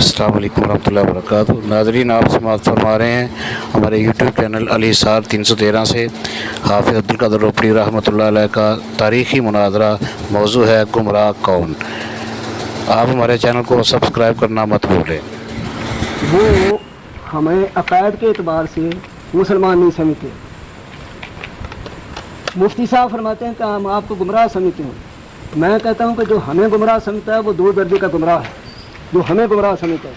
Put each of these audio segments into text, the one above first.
السلام علیکم ورحمۃ اللہ وبرکاتہ۔ ناظرین، آپ سماعت فرما رہے ہیں ہمارے یوٹیوب چینل علی سار 313 سے حافظ عبدالقادر روپڑی رحمۃ اللہ علیہ کا تاریخی مناظرہ، موضوع ہے گمراہ کون۔ آپ ہمارے چینل کو سبسکرائب کرنا مت بھولیں۔ وہ ہمیں عقائد کے اعتبار سے مسلمان نہیں سمجھتے۔ مفتی صاحب فرماتے ہیں کہ ہم آپ کو گمراہ سمجھتے ہیں۔ میں کہتا ہوں کہ جو ہمیں گمراہ سمجھتا ہے وہ دو درجے کا گمراہ ہے، جو ہمیں گمراہ سمجھتا ہے۔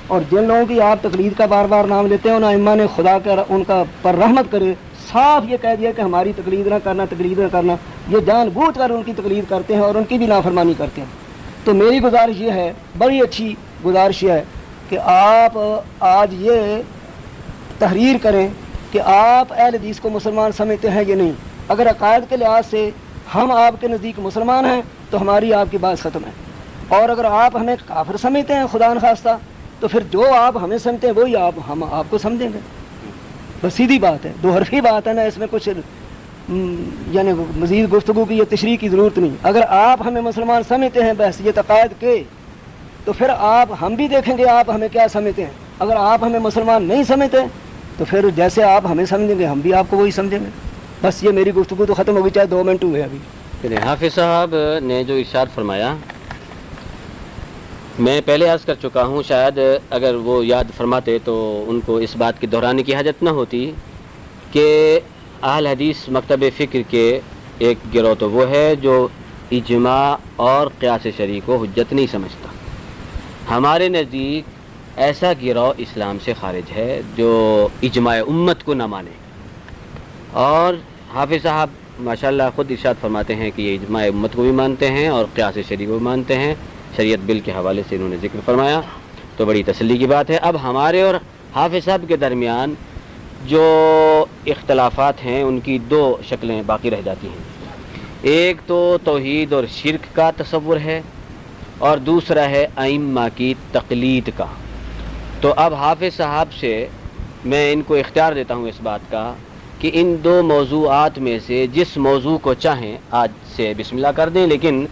اور جن لوگوں کی آپ تقلید کا بار بار نام لیتے ہیں، ان ائمہ نے خدا کا ان کا پر رحمت کرے صاف یہ کہہ دیا کہ ہماری تقلید نہ کرنا، تقلید نہ کرنا۔ یہ جان بوجھ کر ان کی تقلید کرتے ہیں اور ان کی بھی نافرمانی کرتے ہیں۔ تو میری گزارش یہ ہے، بڑی اچھی گزارش یہ ہے کہ آپ آج یہ تحریر کریں کہ آپ اہل حدیث کو مسلمان سمجھتے ہیں یا نہیں۔ اگر عقائد کے لحاظ سے ہم آپ کے نزدیک مسلمان ہیں تو ہماری آپ کی بات ختم ہے، اور اگر آپ ہمیں کافر سمجھتے ہیں خدا نخواستہ تو پھر جو آپ ہمیں سمجھتے ہیں وہی ہم آپ کو سمجھیں گے۔ بس سیدھی بات ہے، دو حرفی بات ہے نا، اس میں کچھ یعنی مزید گفتگو کی یا تشریح کی ضرورت نہیں۔ اگر آپ ہمیں مسلمان سمجھتے ہیں بحیثیت عقائد کے تو پھر ہم بھی دیکھیں گے آپ ہمیں کیا سمجھتے ہیں۔ اگر آپ ہمیں مسلمان نہیں سمجھتے تو پھر جیسے آپ ہمیں سمجھیں گے ہم بھی آپ کو وہی سمجھیں گے۔ بس یہ میری گفتگو تو ختم ہوگی، چاہے 2 منٹ ہوئے ابھی۔ حافظ صاحب نے جو ارشاد فرمایا میں پہلے عرض کر چکا ہوں، شاید اگر وہ یاد فرماتے تو ان کو اس بات کی دہرانے کی حاجت نہ ہوتی کہ اہل حدیث مکتب فکر کے ایک گروہ تو وہ ہے جو اجماع اور قیاس شرعی کو حجت نہیں سمجھتا۔ ہمارے نزدیک ایسا گروہ اسلام سے خارج ہے جو اجماع امت کو نہ مانے، اور حافظ صاحب ماشاءاللہ خود ارشاد فرماتے ہیں کہ یہ اجماع امت کو بھی مانتے ہیں اور قیاس شرعی کو بھی مانتے ہیں۔ شریعت بل کے حوالے سے انہوں نے ذکر فرمایا تو بڑی تسلی کی بات ہے۔ اب ہمارے اور حافظ صاحب کے درمیان جو اختلافات ہیں ان کی 2 شکلیں باقی رہ جاتی ہیں۔ ایک تو توحید اور شرک کا تصور ہے، اور دوسرا ہے ائمہ کی تقلید کا۔ تو اب حافظ صاحب سے میں ان کو اختیار دیتا ہوں اس بات کا کہ ان 2 موضوعات میں سے جس موضوع کو چاہیں آج سے بسم اللہ کر دیں، لیکن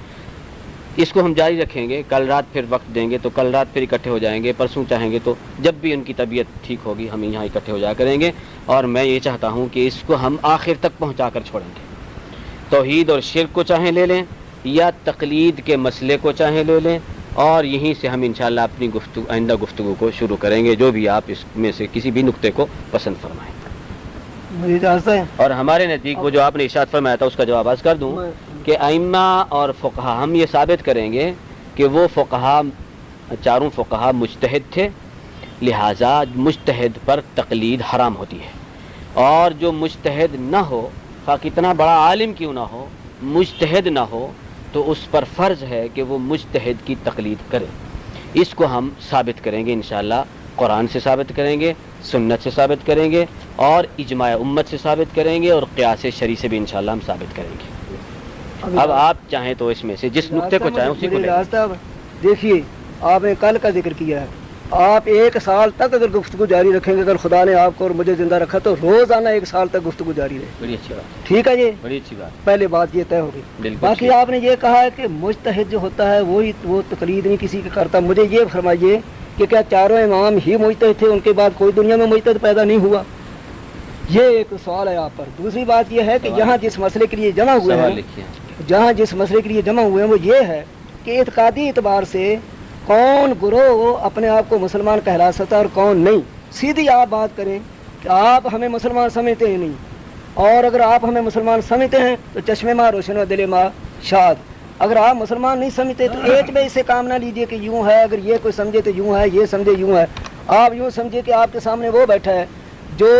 اس کو ہم جاری رکھیں گے، کل رات پھر وقت دیں گے تو کل رات پھر اکٹھے ہو جائیں گے، پرسوں چاہیں گے تو جب بھی ان کی طبیعت ٹھیک ہوگی ہم یہاں اکٹھے ہو جایا کریں گے۔ اور میں یہ چاہتا ہوں کہ اس کو ہم آخر تک پہنچا کر چھوڑیں گے۔ توحید اور شرک کو چاہیں لے لیں یا تقلید کے مسئلے کو چاہیں لے لیں، اور یہیں سے ہم انشاءاللہ اپنی آئندہ گفتگو کو شروع کریں گے، جو بھی آپ اس میں سے کسی بھی نقطے کو پسند فرمائیں۔ مجھے اجازت ہے؟ اور ہمارے نزدیک وہ جو آپ نے ارشاد فرمایا تھا اس کا جواب عرض کر دوں کہ ائمہ اور فقہا ہم یہ ثابت کریں گے کہ وہ فقہا، چاروں فقہا مجتہد تھے، لہٰذا مجتہد پر تقلید حرام ہوتی ہے، اور جو مجتہد نہ ہو، خواہ کتنا بڑا عالم کیوں نہ ہو، مجتہد نہ ہو تو اس پر فرض ہے کہ وہ مجتہد کی تقلید کرے۔ اس کو ہم ثابت کریں گے انشاءاللہ، قرآن سے ثابت کریں گے، سنت سے ثابت کریں گے، اور اجماع امت سے ثابت کریں گے، اور قیاس شرعی سے بھی انشاءاللہ ہم ثابت کریں گے۔ اب آپ چاہیں تو اس میں سے جس نقطے کو چاہیں اسی کو لیں۔ دیکھیے، آپ نے کل کا ذکر کیا ہے، آپ 1 سال تک اگر گفتگو جاری رکھیں گے، اگر خدا نے آپ کو اور مجھے زندہ رکھا تو روزانہ 1 سال تک گفتگو جاری رہے۔ بڑی اچھی بات، ٹھیک ہے، یہ بڑی اچھی بات، پہلے بات یہ طے ہو گئی۔ باقی آپ نے یہ کہا ہے کہ مجتہد جو ہوتا ہے وہ تقلید نہیں کسی کا کرتا۔ مجھے یہ فرمائیے کہ کیا چاروں امام ہی مجتہد تھے، ان کے بعد کوئی دنیا میں مجتہد پیدا نہیں ہوا؟ یہ ایک سوال ہے آپ پر۔ دوسری بات یہ ہے کہ یہاں جس مسئلے کے لیے جمع ہوئے ہیں وہ یہ ہے کہ اعتقادی اعتبار سے کون گروہ اپنے آپ کو مسلمان کہلا سکتا ہے اور کون نہیں۔ سیدھی آپ بات کریں کہ آپ ہمیں مسلمان سمجھتے ہی نہیں، اور اگر آپ ہمیں مسلمان سمجھتے ہیں تو چشمے ماں روشن و دل ماں شاد۔ اگر آپ مسلمان نہیں سمجھتے تو ایک میں اسے کام نہ لیجئے کہ یوں ہے، اگر یہ کوئی سمجھے تو یوں ہے، یہ سمجھے یوں ہے۔ آپ یوں سمجھے کہ آپ کے سامنے وہ بیٹھا ہے جو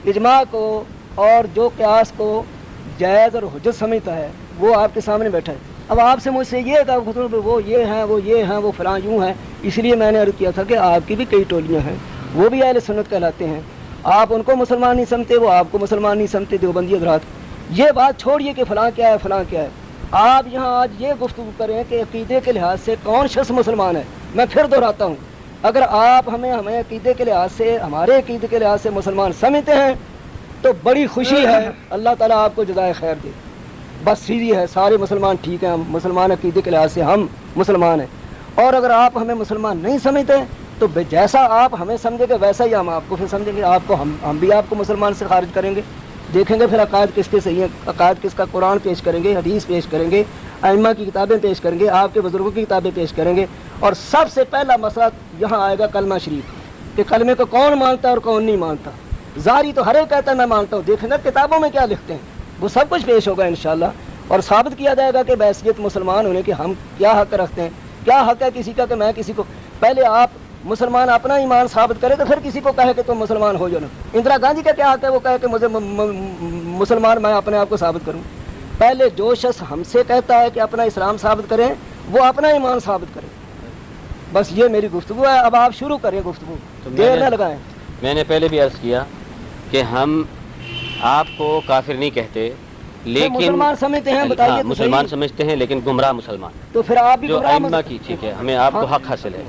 اجماع کو اور جو قیاس کو جائز اور حجت سمجھتا ہے، وہ آپ کے سامنے بیٹھا ہے۔ اب آپ سے مجھ سے یہ تھا وہ یہ ہیں وہ فلاں یوں ہیں، اس لیے میں نے عرض کیا تھا کہ آپ کی بھی کئی ٹولیاں ہیں، وہ بھی اہل سنت کہلاتے ہیں، آپ ان کو مسلمان نہیں سمجھتے، وہ آپ کو مسلمان نہیں سمجھتے، دیوبندی حضرات۔ یہ بات چھوڑیے کہ فلاں کیا ہے فلاں کیا ہے، آپ یہاں آج یہ گفتگو کریں کہ عقیدے کے لحاظ سے کون شخص مسلمان ہے۔ میں پھر دہراتا ہوں، اگر آپ ہمیں عقیدے کے لحاظ سے، ہمارے عقیدے کے لحاظ سے مسلمان سمجھتے ہیں تو بڑی خوشی ہے، اللہ تعالیٰ آپ کو جزائے خیر دے۔ بس سیدھی ہے، سارے مسلمان ٹھیک ہیں، ہم مسلمان عقیدے کے لحاظ سے ہم مسلمان ہیں۔ اور اگر آپ ہمیں مسلمان نہیں سمجھتے تو جیسا آپ ہمیں سمجھیں گے ویسا ہی ہم آپ کو پھر سمجھیں گے، آپ کو ہم بھی آپ کو مسلمان سے خارج کریں گے۔ دیکھیں گے پھر عقائد کس کے صحیح ہیں، عقائد کس کا، قرآن پیش کریں گے، حدیث پیش کریں گے، ائمہ کی کتابیں پیش کریں گے، آپ کے بزرگوں کی کتابیں پیش کریں گے، اور سب سے پہلا مسئلہ یہاں آئے گا کلمہ شریف، کہ کلمے کو کون مانتا ہے اور کون نہیں مانتا۔ ظاہری تو ہر ایک کہتا ہے میں مانتا ہوں، دیکھیں گے کتابوں میں کیا لکھتے ہیں، وہ سب کچھ پیش ہوگا انشاءاللہ، اور ثابت کیا جائے گا کہ بحیثیت مسلمان ہونے کے ہم کیا حق رکھتے ہیں، کیا حق ہے کسی کا کہ میں کسی کو، پہلے آپ مسلمان اپنا ایمان ثابت کرے تو پھر کسی کو کہے کہ تم مسلمان ہو جانا۔ اندرا گاندھی کا کیا حق ہے وہ کہے کہ مجھے مسلمان میں اپنے آپ کو ثابت کروں؟ پہلے جو شخص ہم سے کہتا ہے کہ اپنا اسلام ثابت کریں وہ اپنا ایمان ثابت کرے۔ بس یہ میری گفتگو ہے، اب آپ شروع کریں گفتگو، دیر نہ لگائیں۔ میں نے پہلے بھی عرض کیا کہ ہم آپ کو کافر نہیں کہتے، لیکن مسلمان سمجھتے ہیں، بتائیے ہاں، تو مسلمان صحیح۔ سمجھتے ہیں لیکن گمراہ مسلمان تو پھر آپ بھی جو گمراہ ائمہ کی، ٹھیک ہے، ہمیں آپ کو حق حاصل ہے،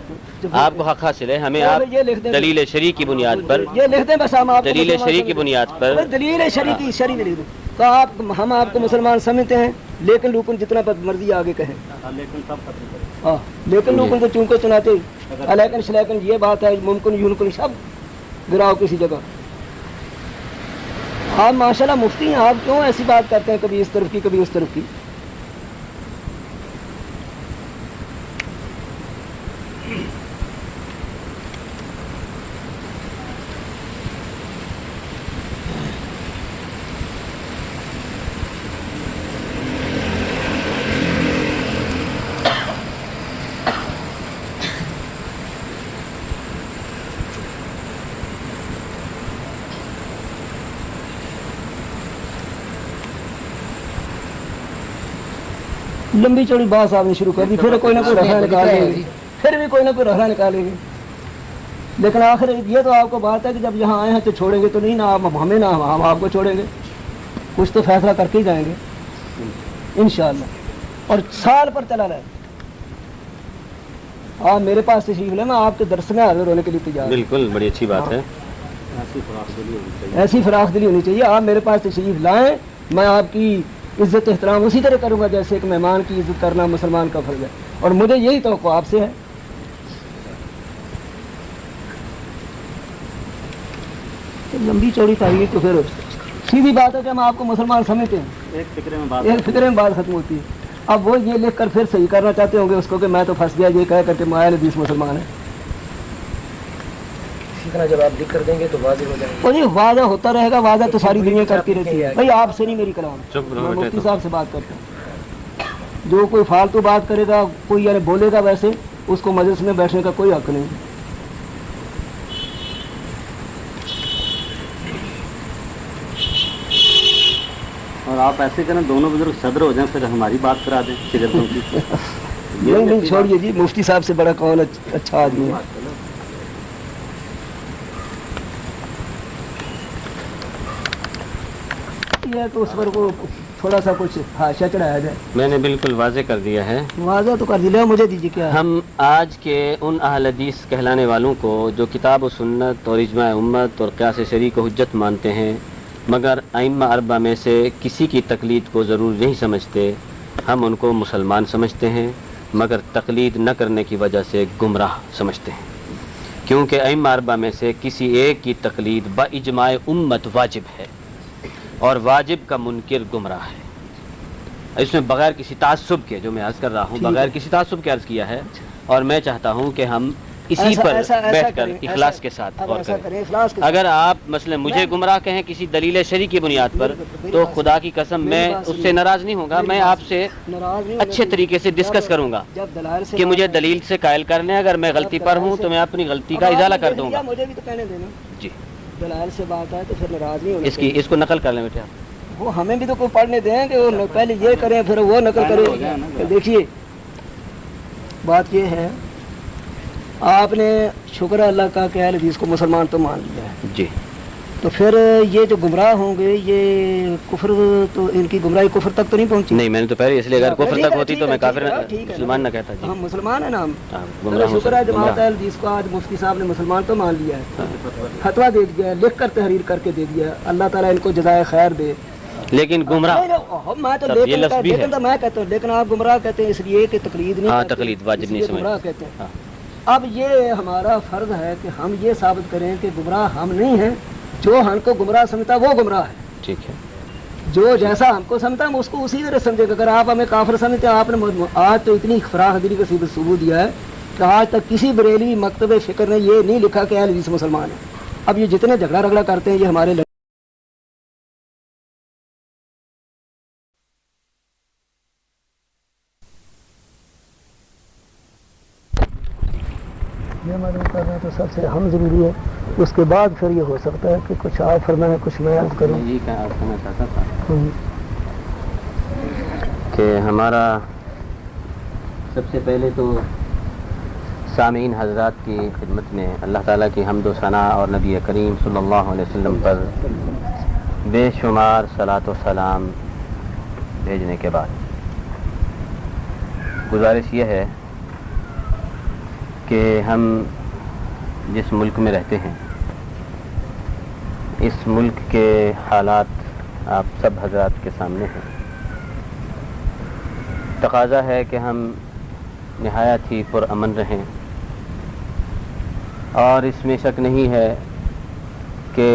آپ کو حق حاصل ہے، ہمیں آپ یہ لکھ دیں، دلیل شرعی کی بنیاد پر، یہ لکھ دیں بس ہم آپ کو دلیل مسلمان شرعی کی سمجھتے ہیں۔ بنیاد پر، دلیل شرعی کی شرعی میں لکھ دیں تو آپ ہم آپ کو مسلمان سمجھتے ہیں، لیکن لوکن جتنا مرضی آگے کہیں، ہاں لیکن لوکن کو چونکو چناتے الیکن شلیکن، یہ بات ہے ممکن یمکن سب گراؤ کسی جگہ۔ آپ ماشاءاللہ مفتی ہیں، آپ کیوں ایسی بات کرتے ہیں کبھی اس طرف کی کبھی اس طرف کی؟ لمبی چوڑی بات آپ نے شروع کر دی، پھر کوئی نہ کوئی رہنا نکالیں گے، پھر بھی کوئی نہ کوئی رہنا نکالیں گے، لیکن آخر یہ تو آپ کو بات ہے کہ جب یہاں آئے ہیں تو چھوڑیں گے تو نہیں، نہ آپ ہمیں نہ ہم آپ کو چھوڑیں گے، کچھ تو فیصلہ کر کے ہی جائیں گے انشاءاللہ، اور سال پر چلا رہے۔ آپ میرے پاس تشریف لیں، میں آپ کے درس میں حاضر ہونے کے لیے تیار ہوں۔ بالکل بڑی اچھی بات ہے۔ ایسی فراخ دلی ہونی چاہیے، آپ میرے پاس تشریف لائیں، میں آپ کی عزت احترام اسی طرح کروں گا جیسے ایک مہمان کی عزت کرنا مسلمان کا فرض ہے، اور مجھے یہی توقع آپ سے ہے۔ لمبی چوڑی تاریخ تو پھر سیدھی بات ہے کہ ہم آپ کو مسلمان سمجھتے ہیں، ایک فکرے میں بات ختم ہوتی ہے۔ اب وہ یہ لکھ کر پھر صحیح کرنا چاہتے ہوں گے اس کو کہ میں تو پھنس گیا، یہ کہہ کر کے اہل حدیث مسلمان ہے۔ اسی طرح جب آپ لکھ کر دیں گے تو واضح ہو جائے گا، جی واضح ہوتا رہے گا، واضح تو ساری دنیا کرتی رہتی ہے۔ بھائی آپ سے نہیں میری کلام، میں مفتی صاحب سے بات کرتا ہوں، جو کوئی فالتو بات کرے گا، کوئی یعنی بولے گا ویسے، اس کو مجلس میں بیٹھنے کا کوئی حق نہیں۔ اور آپ ایسے کریں دونوں بزرگ صدر ہو جائیں، پھر ہماری بات کرا دیں شگردوں کی۔ نہیں چھوڑیے جی، مفتی صاحب سے بڑا کون اچھا آدمی ہے۔ یہ تو اس پر کو تھوڑا سا کچھ حاشیہ چڑھایا جائے۔ میں نے بالکل واضح کر دیا ہے، واضح تو کر دیا، مجھے دیجیے کیا ہے؟ ہم آج کے ان اہل حدیث کہلانے والوں کو جو کتاب و سنت اور اجماع امت اور قیاس شرعی کو حجت مانتے ہیں، مگر ائمہ اربعہ میں سے کسی کی تقلید کو ضرور نہیں سمجھتے، ہم ان کو مسلمان سمجھتے ہیں، مگر تقلید نہ کرنے کی وجہ سے گمراہ سمجھتے ہیں، کیونکہ ائمہ اربعہ میں سے کسی ایک کی تقلید با اجماع امت واجب ہے، اور واجب کا منکر گمراہ ہے۔ اس میں بغیر کسی تعصب کے، جو میں عرض کر رہا ہوں، بغیر کسی تعصب کے عرض کیا ہے، اور میں چاہتا ہوں کہ ہم اسی پر بیٹھ کر اخلاص کے ساتھ غور کریں۔ اگر آپ مثلا مجھے گمراہ کہیں کسی دلیل شرعی کی بنیاد پر، تو خدا کی قسم میں اس سے ناراض نہیں ہوں گا، میں آپ سے اچھے طریقے سے ڈسکس کروں گا کہ مجھے دلیل سے قائل کرنے، اگر میں غلطی پر ہوں تو میں اپنی غلطی کا ازالہ کر دوں گا۔ مجھے بھی تو کہنے دینا جی، دلائل سے بات ہے تو پھر ناراض نہیں ہونا۔ اس کو نقل کر لیں بیٹے آپ۔ وہ ہمیں بھی تو کوئی پڑھنے دیں کہ وہ پہلے یہ کریں پھر وہ نقل کرے۔ دیکھیے بات یہ ہے، آپ نے شکر اللہ کا کہ اہل حدیث کو مسلمان تو مان لیا ہے، جی، تو پھر یہ جو گمراہ ہوں گے، یہ کفر تو ان کی گمراہی کفر تک تو نہیں پہنچی؟ نہیں، میں نے تو پہلے اس لیے اگر کفر تک ہوتی تو میں کافر مسلمان نہ کہتا۔ جی، ہم مسلمان ہیں نا، ہم گمراہ شکر ہے جماعت اہل حدیث کو آج مفتی صاحب نے مسلمان تو مان لیا ہے، فتویٰ دے دیا ہے، لکھ کر تحریر کر کے دے دیا ہے، اللہ تعالیٰ ان کو جزائے خیر دے۔ لیکن گمراہ میں تو تب یہ لفظ بھی ہے۔ لیکن تو میں کہتا ہوں، لیکن آپ گمراہ کہتے ہیں اس لیے کہ تقلید نہیں ہاں کرتے، تقلید واجب اس نہیں لیے سمجھ گمراہ کہتے ہیں۔ ہاں اب یہ ہمارا فرض ہے کہ ہم یہ ثابت کریں کہ گمراہ ہم نہیں ہیں، جو ہم کو گمراہ سمجھتا وہ گمراہ ہے، ٹھیک ہے، جو جیسا ہم کو سمجھتا ہم اس کو اسی طرح سمجھے گا۔ اگر آپ ہمیں کافر سمجھتے ہیں، آپ نے آج تو اتنی فراخ دلی کا ثبوت دیا ہے کہ آج تک کسی بریلوی مکتب فکر نے یہ نہیں لکھا کہ اہل حدیث مسلمان ہیں۔ اب یہ جتنے جھگڑا رگڑا کرتے ہیں یہ ہمارے یہ معلوم کرنا تو سب سے اہم ضروری ہے، اس کے بعد پھر یہ ہو سکتا ہے کہ کچھ آپ فرمائیں کچھ میں عرض کروں۔ یہ کہنا چاہتا تھا کہ ہمارا سب سے پہلے تو سامعین حضرات کی خدمت میں اللہ تعالیٰ کی حمد و ثنا اور نبی کریم صلی اللہ علیہ وسلم پر بے شمار صلاۃ و سلام بھیجنے کے بعد گزارش یہ ہے کہ ہم جس ملک میں رہتے ہیں اس ملک کے حالات آپ سب حضرات کے سامنے ہیں۔ تقاضا ہے کہ ہم نہایت ہی پرامن رہیں، اور اس میں شک نہیں ہے کہ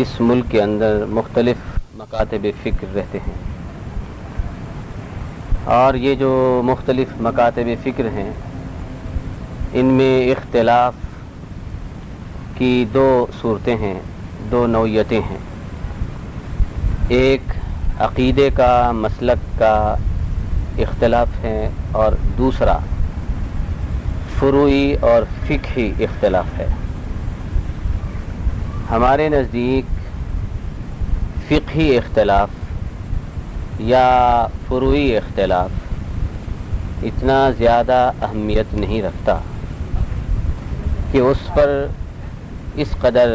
اس ملک کے اندر مختلف مکاتب فکر رہتے ہیں، اور یہ جو مختلف مکاتب فکر ہیں ان میں اختلاف کی دو صورتیں ہیں، دو نوعیتیں ہیں۔ ایک عقیدے کا مسلک کا اختلاف ہے اور دوسرا فروعی اور فقہی اختلاف ہے۔ ہمارے نزدیک فقہی اختلاف یا فروعی اختلاف اتنا زیادہ اہمیت نہیں رکھتا کہ اس پر اس قدر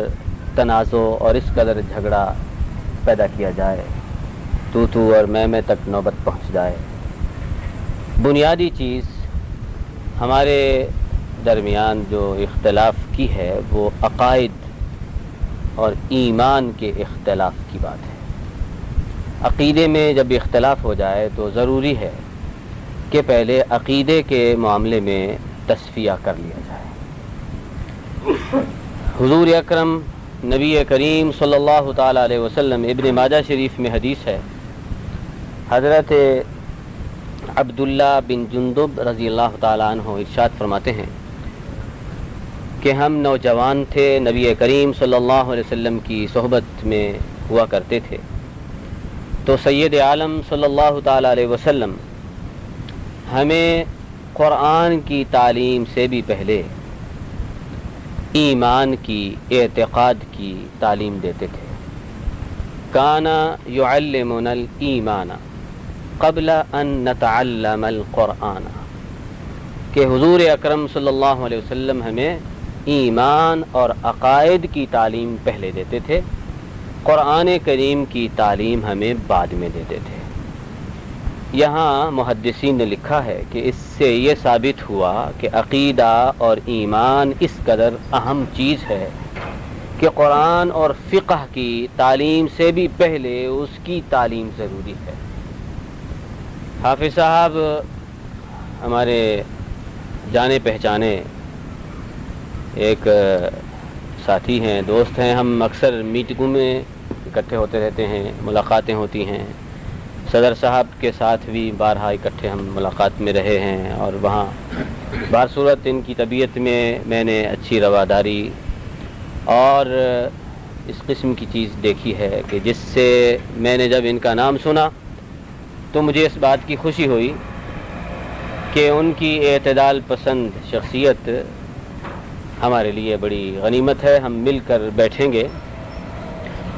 تنازع اور اس قدر جھگڑا پیدا کیا جائے، تو اور میں تک نوبت پہنچ جائے۔ بنیادی چیز ہمارے درمیان جو اختلاف کی ہے وہ عقائد اور ایمان کے اختلاف کی بات ہے۔ عقیدے میں جب اختلاف ہو جائے تو ضروری ہے کہ پہلے عقیدے کے معاملے میں تصفیہ کر لیا جائے۔ حضور اکرم نبی کریم صلی اللہ تعالیٰ علیہ وسلم، ابن ماجہ شریف میں حدیث ہے، حضرت عبداللہ بن جندب رضی اللہ تعالیٰ عنہ ارشاد فرماتے ہیں کہ ہم نوجوان تھے، نبی کریم صلی اللہ علیہ وسلم کی صحبت میں ہوا کرتے تھے، تو سید عالم صلی اللہ تعالیٰ علیہ وسلم ہمیں قرآن کی تعلیم سے بھی پہلے ایمان کی، اعتقاد کی تعلیم دیتے تھے۔ کانا یعلمنا الایمان قبل ان نتعلم القرآن، کہ حضور اکرم صلی اللہ علیہ وسلم ہمیں ایمان اور عقائد کی تعلیم پہلے دیتے تھے، قرآن کریم کی تعلیم ہمیں بعد میں دیتے تھے۔ یہاں محدثین نے لکھا ہے کہ اس سے یہ ثابت ہوا کہ عقیدہ اور ایمان اس قدر اہم چیز ہے کہ قرآن اور فقہ کی تعلیم سے بھی پہلے اس کی تعلیم ضروری ہے۔ حافظ صاحب ہمارے جانے پہچانے ایک ساتھی ہیں، دوست ہیں، ہم اکثر میٹنگوں میں اکٹھے ہوتے رہتے ہیں، ملاقاتیں ہوتی ہیں۔ صدر صاحب کے ساتھ بھی بارہا اکٹھے ہم ملاقات میں رہے ہیں، اور وہاں بہر صورت ان کی طبیعت میں نے اچھی رواداری اور اس قسم کی چیز دیکھی ہے کہ جس سے میں نے جب ان کا نام سنا تو مجھے اس بات کی خوشی ہوئی کہ ان کی اعتدال پسند شخصیت ہمارے لیے بڑی غنیمت ہے۔ ہم مل کر بیٹھیں گے،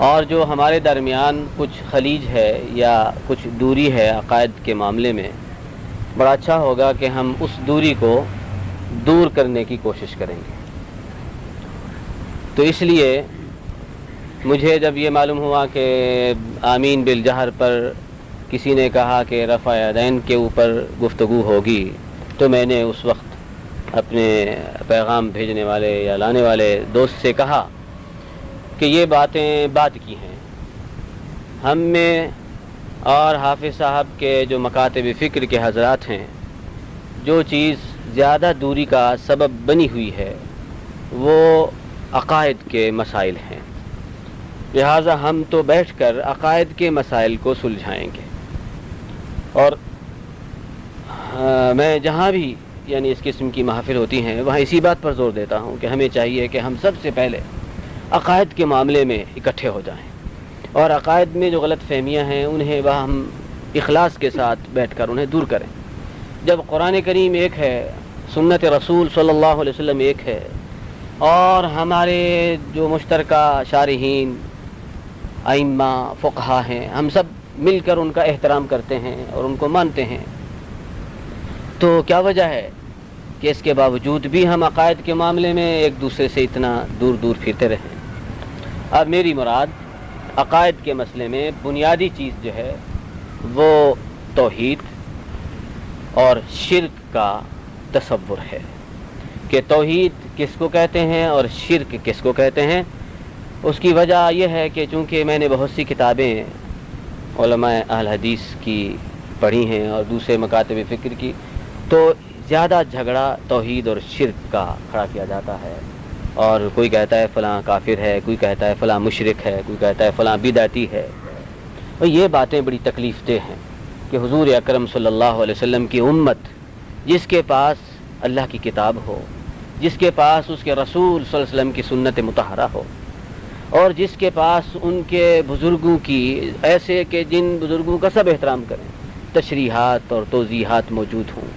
اور جو ہمارے درمیان کچھ خلیج ہے یا کچھ دوری ہے عقائد کے معاملے میں، بڑا اچھا ہوگا کہ ہم اس دوری کو دور کرنے کی کوشش کریں گے۔ تو اس لیے مجھے جب یہ معلوم ہوا کہ آمین بالجہر پر کسی نے کہا کہ رفع یدین کے اوپر گفتگو ہوگی، تو میں نے اس وقت اپنے پیغام بھیجنے والے یا لانے والے دوست سے کہا کہ یہ باتیں بعد کی ہیں، ہم میں اور حافظ صاحب کے جو مکاتب فکر کے حضرات ہیں، جو چیز زیادہ دوری کا سبب بنی ہوئی ہے وہ عقائد کے مسائل ہیں، لہٰذا ہم تو بیٹھ کر عقائد کے مسائل کو سلجھائیں گے۔ اور میں جہاں بھی یعنی اس قسم کی محافل ہوتی ہیں وہاں اسی بات پر زور دیتا ہوں کہ ہمیں چاہیے کہ ہم سب سے پہلے عقائد کے معاملے میں اکٹھے ہو جائیں، اور عقائد میں جو غلط فہمیاں ہیں انہیں وہ ہم اخلاص کے ساتھ بیٹھ کر انہیں دور کریں۔ جب قرآن کریم ایک ہے، سنت رسول صلی اللہ علیہ وسلم ایک ہے، اور ہمارے جو مشترکہ شارحین، ائمہ، فقہا ہیں، ہم سب مل کر ان کا احترام کرتے ہیں اور ان کو مانتے ہیں، تو کیا وجہ ہے کہ اس کے باوجود بھی ہم عقائد کے معاملے میں ایک دوسرے سے اتنا دور دور پھرتے رہیں؟ اب میری مراد عقائد کے مسئلے میں بنیادی چیز جو ہے وہ توحید اور شرک کا تصور ہے کہ توحید کس کو کہتے ہیں اور شرک کس کو کہتے ہیں۔ اس کی وجہ یہ ہے کہ چونکہ میں نے بہت سی کتابیں علماء اہل حدیث کی پڑھی ہیں اور دوسرے مکاتب فکر کی، تو زیادہ جھگڑا توحید اور شرک کا کھڑا کیا جاتا ہے، اور کوئی کہتا ہے فلاں کافر ہے، کوئی کہتا ہے فلاں مشرک ہے، کوئی کہتا ہے فلاں بدعتی ہے، اور یہ باتیں بڑی تکلیف دہ ہیں کہ حضور اکرم صلی اللہ علیہ وسلم کی امت جس کے پاس اللہ کی کتاب ہو، جس کے پاس اس کے رسول صلی اللہ علیہ وسلم کی سنت مطہرہ ہو، اور جس کے پاس ان کے بزرگوں کی ایسے کہ جن بزرگوں کا سب احترام کریں، تشریحات اور توضیحات موجود ہوں،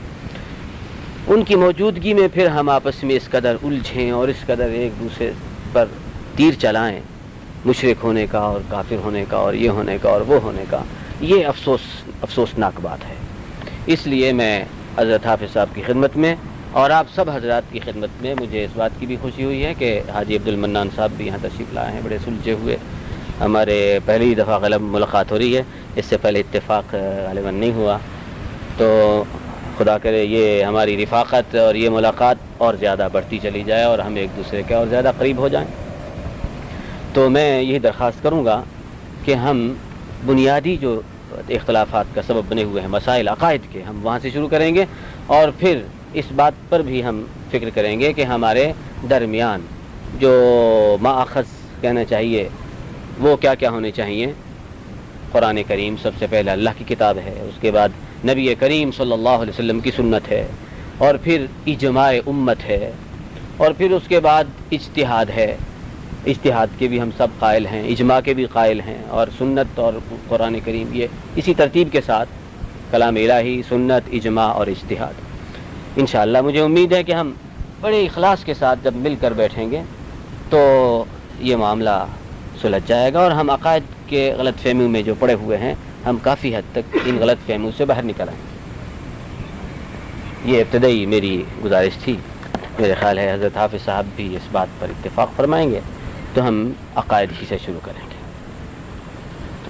ان کی موجودگی میں پھر ہم آپس میں اس قدر الجھیں اور اس قدر ایک دوسرے پر تیر چلائیں مشرک ہونے کا اور کافر ہونے کا اور یہ ہونے کا اور وہ ہونے کا، یہ افسوسناک بات ہے۔ اس لیے میں حضرت حافظ صاحب کی خدمت میں اور آپ سب حضرات کی خدمت میں مجھے اس بات کی بھی خوشی ہوئی ہے کہ حاجی عبد المنان صاحب بھی یہاں تشریف لائے ہیں، بڑے سلجھے ہوئے، ہمارے پہلی دفعہ غالب ملاقات ہو رہی ہے، اس سے پہلے اتفاق غالباً نہیں ہوا، تو خدا کرے یہ ہماری رفاقت اور یہ ملاقات اور زیادہ بڑھتی چلی جائے اور ہم ایک دوسرے کے اور زیادہ قریب ہو جائیں۔ تو میں یہی درخواست کروں گا کہ ہم بنیادی جو اختلافات کا سبب بنے ہوئے ہیں مسائل عقائد کے، ہم وہاں سے شروع کریں گے، اور پھر اس بات پر بھی ہم فکر کریں گے کہ ہمارے درمیان جو ماخذ کہنا چاہیے وہ کیا کیا ہونے چاہیے۔ قرآن کریم سب سے پہلے اللہ کی کتاب ہے، اس کے بعد نبی کریم صلی اللہ علیہ وسلم کی سنت ہے، اور پھر اجماع امت ہے، اور پھر اس کے بعد اجتہاد ہے، اجتہاد کے بھی ہم سب قائل ہیں، اجماع کے بھی قائل ہیں، اور سنت اور قرآن کریم یہ اسی ترتیب کے ساتھ کلام الہی، سنت، اجماع اور اجتہاد۔ انشاءاللہ مجھے امید ہے کہ ہم بڑے اخلاص کے ساتھ جب مل کر بیٹھیں گے تو یہ معاملہ سلجھ جائے گا، اور ہم عقائد کے غلط فہمیوں میں جو پڑے ہوئے ہیں ہم کافی حد تک ان غلط فہمیوں سے باہر نکل آئیں۔ یہ ابتدائی میری گزارش تھی، میرے خیال ہے حضرت حافظ صاحب بھی اس بات پر اتفاق فرمائیں گے، تو ہم عقائد ہی سے شروع کریں گے۔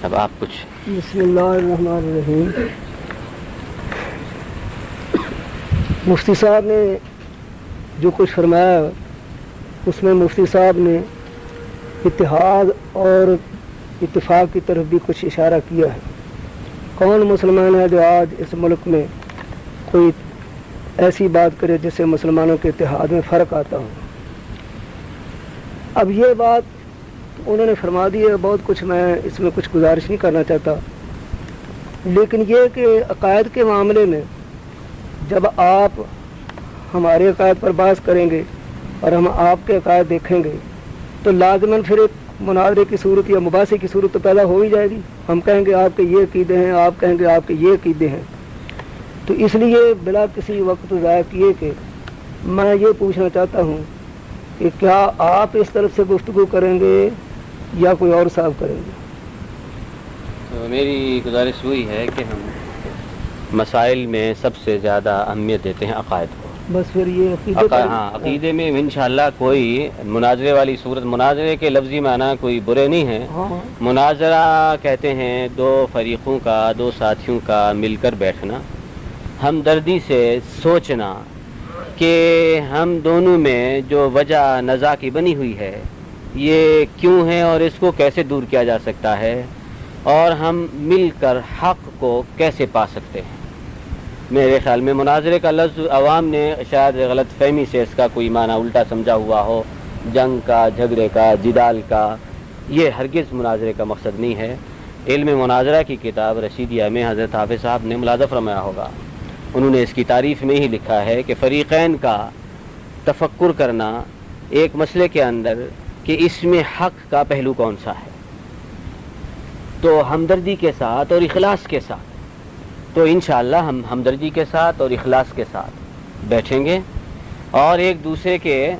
اب آپ کچھ۔ بسم اللہ الرحمن الرحیم۔ مفتی صاحب نے جو کچھ فرمایا اس میں مفتی صاحب نے اتحاد اور اتفاق کی طرف بھی کچھ اشارہ کیا ہے۔ کون مسلمان ہے جو آج اس ملک میں کوئی ایسی بات کرے جس سے مسلمانوں کے اتحاد میں فرق آتا ہو؟ اب یہ بات انہوں نے فرما دی ہے، بہت کچھ میں اس میں کچھ گزارش نہیں کرنا چاہتا، لیکن یہ کہ عقائد کے معاملے میں جب آپ ہمارے عقائد پر بحث کریں گے اور ہم آپ کے عقائد دیکھیں گے تو لازماً پھر ایک مناظرے کی صورت یا مباحثے کی صورت تو پیدا ہو ہی جائے گی۔ ہم کہیں گے آپ کے یہ عقیدے ہیں، آپ کہیں گے آپ کے یہ عقیدے ہیں، تو اس لیے بلا کسی وقت ضائع کیے کہ میں یہ پوچھنا چاہتا ہوں کہ کیا آپ اس طرف سے گفتگو کریں گے یا کوئی اور صاحب کریں گے؟ تو میری گزارش ہوئی ہے کہ ہم مسائل میں سب سے زیادہ اہمیت دیتے ہیں عقائد کو۔ بس پھر یہ عقیدے میں انشاءاللہ کوئی مناظرے والی صورت، مناظرے کے لفظی معنی کوئی برے نہیں ہیں، مناظرہ کہتے ہیں دو فریقوں کا، دو ساتھیوں کا مل کر بیٹھنا، ہمدردی سے سوچنا کہ ہم دونوں میں جو وجہ نزاع کی بنی ہوئی ہے یہ کیوں ہے اور اس کو کیسے دور کیا جا سکتا ہے، اور ہم مل کر حق کو کیسے پا سکتے ہیں. میرے خیال میں مناظرے کا لفظ عوام نے شاید غلط فہمی سے اس کا کوئی معنی الٹا سمجھا ہوا ہو، جنگ کا، جھگڑے کا، جدال کا. یہ ہرگز مناظرے کا مقصد نہیں ہے. علم مناظرہ کی کتاب رشیدیہ میں حضرت حافظ صاحب نے ملاحظہ فرمایا ہوگا، انہوں نے اس کی تعریف میں ہی لکھا ہے کہ فریقین کا تفکر کرنا ایک مسئلے کے اندر کہ اس میں حق کا پہلو کون سا ہے، تو ہمدردی کے ساتھ اور اخلاص کے ساتھ، تو انشاءاللہ ہم ہمدردی کے ساتھ اور اخلاص کے ساتھ بیٹھیں گے اور ایک دوسرے کے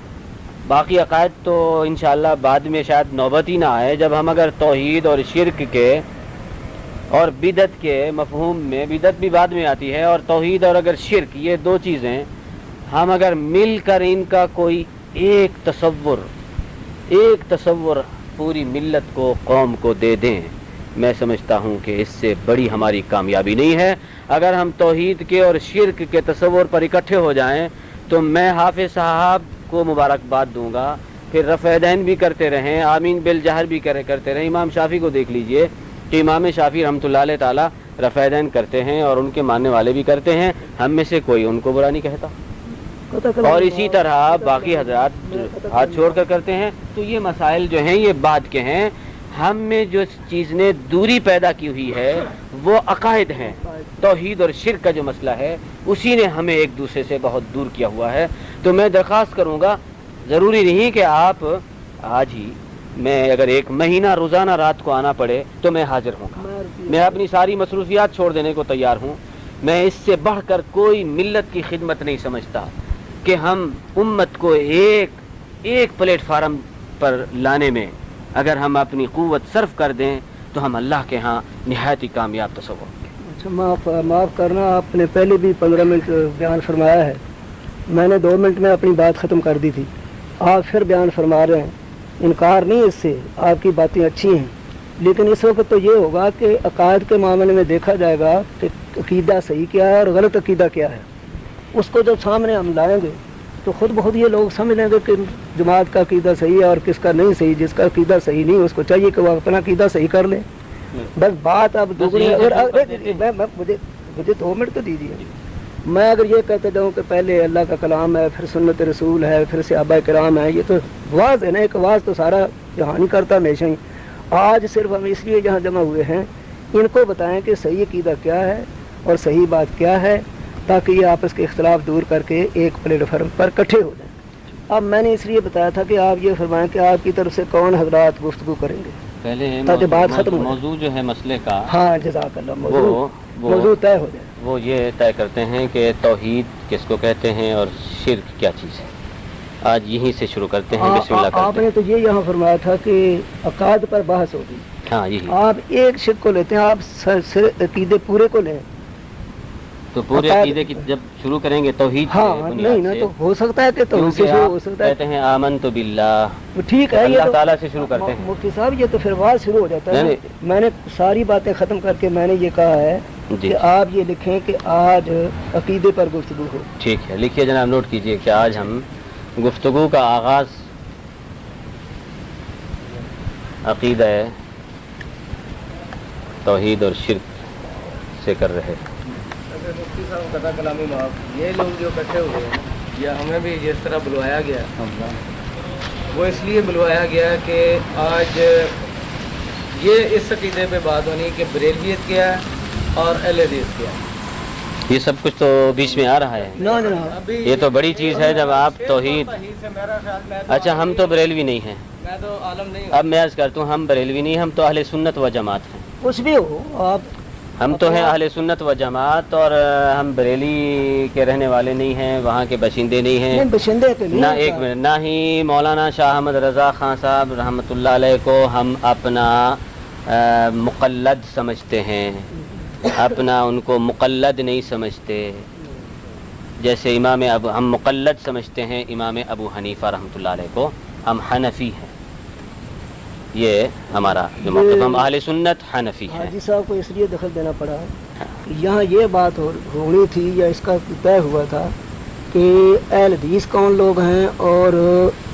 باقی عقائد تو انشاءاللہ بعد میں شاید نوبت ہی نہ آئے، جب ہم اگر توحید اور شرک کے اور بدعت کے مفہوم میں، بدعت بھی بعد میں آتی ہے، اور توحید اور اگر شرک، یہ دو چیزیں ہم اگر مل کر ان کا کوئی ایک تصور پوری ملت کو، قوم کو دے دیں، میں سمجھتا ہوں کہ اس سے بڑی ہماری کامیابی نہیں ہے. اگر ہم توحید کے اور شرک کے تصور پر اکٹھے ہو جائیں تو میں حافظ صاحب کو مبارکباد دوں گا، پھر رفع یدین بھی کرتے رہیں، آمین بالجہر بھی کرتے رہیں. امام شافعی کو دیکھ لیجئے کہ امام شافعی رحمۃ اللہ علیہ تعالی رفع یدین کرتے ہیں اور ان کے ماننے والے بھی کرتے ہیں، ہم میں سے کوئی ان کو برا نہیں کہتا، اور اسی طرح باقی حضرات ہاتھ چھوڑ کر کرتے ہیں. تو یہ مسائل جو ہیں یہ بعد کے ہیں. ہم میں جو چیز نے دوری پیدا کی ہوئی ہے وہ عقائد ہیں. توحید اور شرک کا جو مسئلہ ہے اسی نے ہمیں ایک دوسرے سے بہت دور کیا ہوا ہے. تو میں درخواست کروں گا، ضروری نہیں کہ آپ آج ہی، میں اگر ایک مہینہ روزانہ رات کو آنا پڑے تو میں حاضر ہوں گا. میں اپنی ساری مصروفیات چھوڑ دینے کو تیار ہوں. میں اس سے بڑھ کر کوئی ملت کی خدمت نہیں سمجھتا کہ ہم امت کو ایک پلیٹ فارم پر لانے میں اگر ہم اپنی قوت صرف کر دیں تو ہم اللہ کے ہاں نہایت ہی کامیاب تصور. اچھا معاف کرنا، آپ نے پہلے بھی 15 منٹ بیان فرمایا ہے، میں نے 2 منٹ میں اپنی بات ختم کر دی تھی، آپ پھر بیان فرما رہے ہیں. انکار نہیں اس سے، آپ کی باتیں اچھی ہیں، لیکن اس وقت تو یہ ہوگا کہ عقائد کے معاملے میں دیکھا جائے گا کہ عقیدہ صحیح کیا ہے اور غلط عقیدہ کیا ہے. اس کو جب سامنے ہم لائیں گے تو خود بخود یہ لوگ سمجھ لیں گے کہ جماعت کا عقیدہ صحیح ہے اور کس کا نہیں صحیح. جس کا عقیدہ صحیح نہیں اس کو چاہیے کہ وہ اپنا عقیدہ صحیح کر لے. بس بات اب دوسری، مجھے 2 منٹ تو دیجیے. میں اگر یہ کہتے جاؤں کہ پہلے اللہ کا کلام ہے، پھر سنت رسول ہے، پھر صحابہ کرام ہے، یہ تو واز ہے نا، ایک واز تو سارا جہان ہی کرتا ہمیشہ ہی. آج صرف ہم اس لیے یہاں جمع ہوئے ہیں ان کو بتائیں کہ صحیح عقیدہ کیا ہے اور صحیح بات کیا ہے، تاکہ یہ آپس کے اختلاف دور کر کے ایک پلیٹ فارم پر اکٹھے ہو جائیں. اب میں نے اس لیے بتایا تھا کہ آپ یہ فرمائیں کہ آپ کی طرف سے کون حضرات گفتگو کریں گے پہلے تاکہ بات ختم ہو. موضوع جو ہے مسئلے کا، ہاں جزاک اللہ، موضوع طے ہو جائے. وہ یہ طے کرتے ہیں کہ توحید کس کو کہتے ہیں اور شرک کیا چیز ہے. آج یہیں سے شروع کرتے ہیں. بسم اللہ کرتے ہیں. آپ نے تو یہ یہاں فرمایا تھا کہ عقائد پر بحث ہوگی. ہاں یہی. آپ ایک شرک کو لیتے ہیں، آپ عقیدے پورے کو لیں تو پورے عقیدے کی جب شروع کریں گے توحید سے، ہاں نہیں نا، تو ہو سکتا ہے کہ توحید سے شروع ہو سکتا ہے. کہتے ہیں آمنت باللہ، ٹھیک ہے، اللہ تعالیٰ سے شروع کرتے ہیں. مفتی صاحب یہ تو پھر واز شروع ہو جاتا ہے. میں نے ساری باتیں ختم کر کے میں نے یہ کہا ہے کہ آپ یہ لکھیں کہ آج عقیدے پر گفتگو ہو. ٹھیک ہے، لکھیے جناب، نوٹ کیجئے کہ آج ہم گفتگو کا آغاز عقیدہ توحید اور شرک سے کر رہے ہیں. مفتی صاحب قطع کلامی معاف، یہ لوگ جو اکٹھے ہوئے ہیں یا ہمیں بھی جس طرح بلوایا گیا وہ اس لیے بلوایا گیا کہ آج یہ اس عقیدے پہ بات ہونی کہ بریلویت کیا ہے اور اہل حدیث کیا ہے. یہ سب کچھ تو بیچ میں آ رہا ہے. یہ تو بڑی چیز ہے جب آپ توحید. اچھا ہم تو بریلوی نہیں ہیں، میں تو عالم نہیں. اب میں عرض کرتا ہوں ہم بریلوی نہیں، ہم تو اہل سنت و جماعت ہیں. کچھ بھی ہو آپ، ہم تو ہیں اہل سنت و جماعت، اور ہم بریلی کے رہنے والے نہیں ہیں، وہاں کے باشندے نہیں ہیں. نہ ایک منٹ، نہ ہی مولانا شاہ احمد رضا خان صاحب رحمۃ اللہ علیہ کو ہم اپنا مقلد سمجھتے ہیں، اپنا ان کو مقلد نہیں سمجھتے. جیسے ہم مقلد سمجھتے ہیں امام ابو حنیفہ رحمۃ اللہ علیہ کو، ہم حنفی ہیں. یہ ہمارا جو موقف، ہم اہل سنت حنفی ہیں. حاجی صاحب کو اس لیے دخل دینا پڑا کہ یہاں یہ بات ہونی تھی یا اس کا طے ہوا تھا کہ اہل حدیث کون لوگ ہیں اور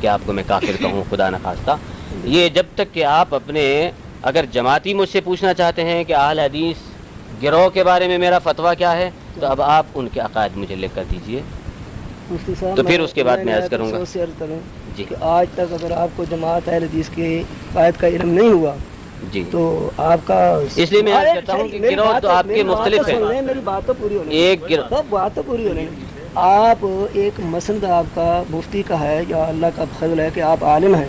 کہ آپ کو میں کافر کہوں خدا نخواستہ. یہ جب تک کہ آپ اپنے اگر جماعتی مجھ سے پوچھنا چاہتے ہیں کہ اہل حدیث گروہ کے بارے میں میرا فتویٰ کیا ہے تو اب آپ ان کے عقائد مجھے لکھ کر دیجئے مفتی صاحب تو پھر اس کے بعد میں عرض کروں گا. جی کہ آج تک اگر آپ کو جماعت اہل حدیث کے قائد کا علم نہیں ہوا جی تو آپ کا اس لیے میں عرض کرتا ہوں کہ گروہ تو آپ کے مختلف ہیں. میری بات تو پوری ہونے ایک گروہ بات تو پوری ہونے آپ ایک مسند آپ کا مفتی کا ہے یا اللہ کا فضل ہے کہ آپ عالم ہیں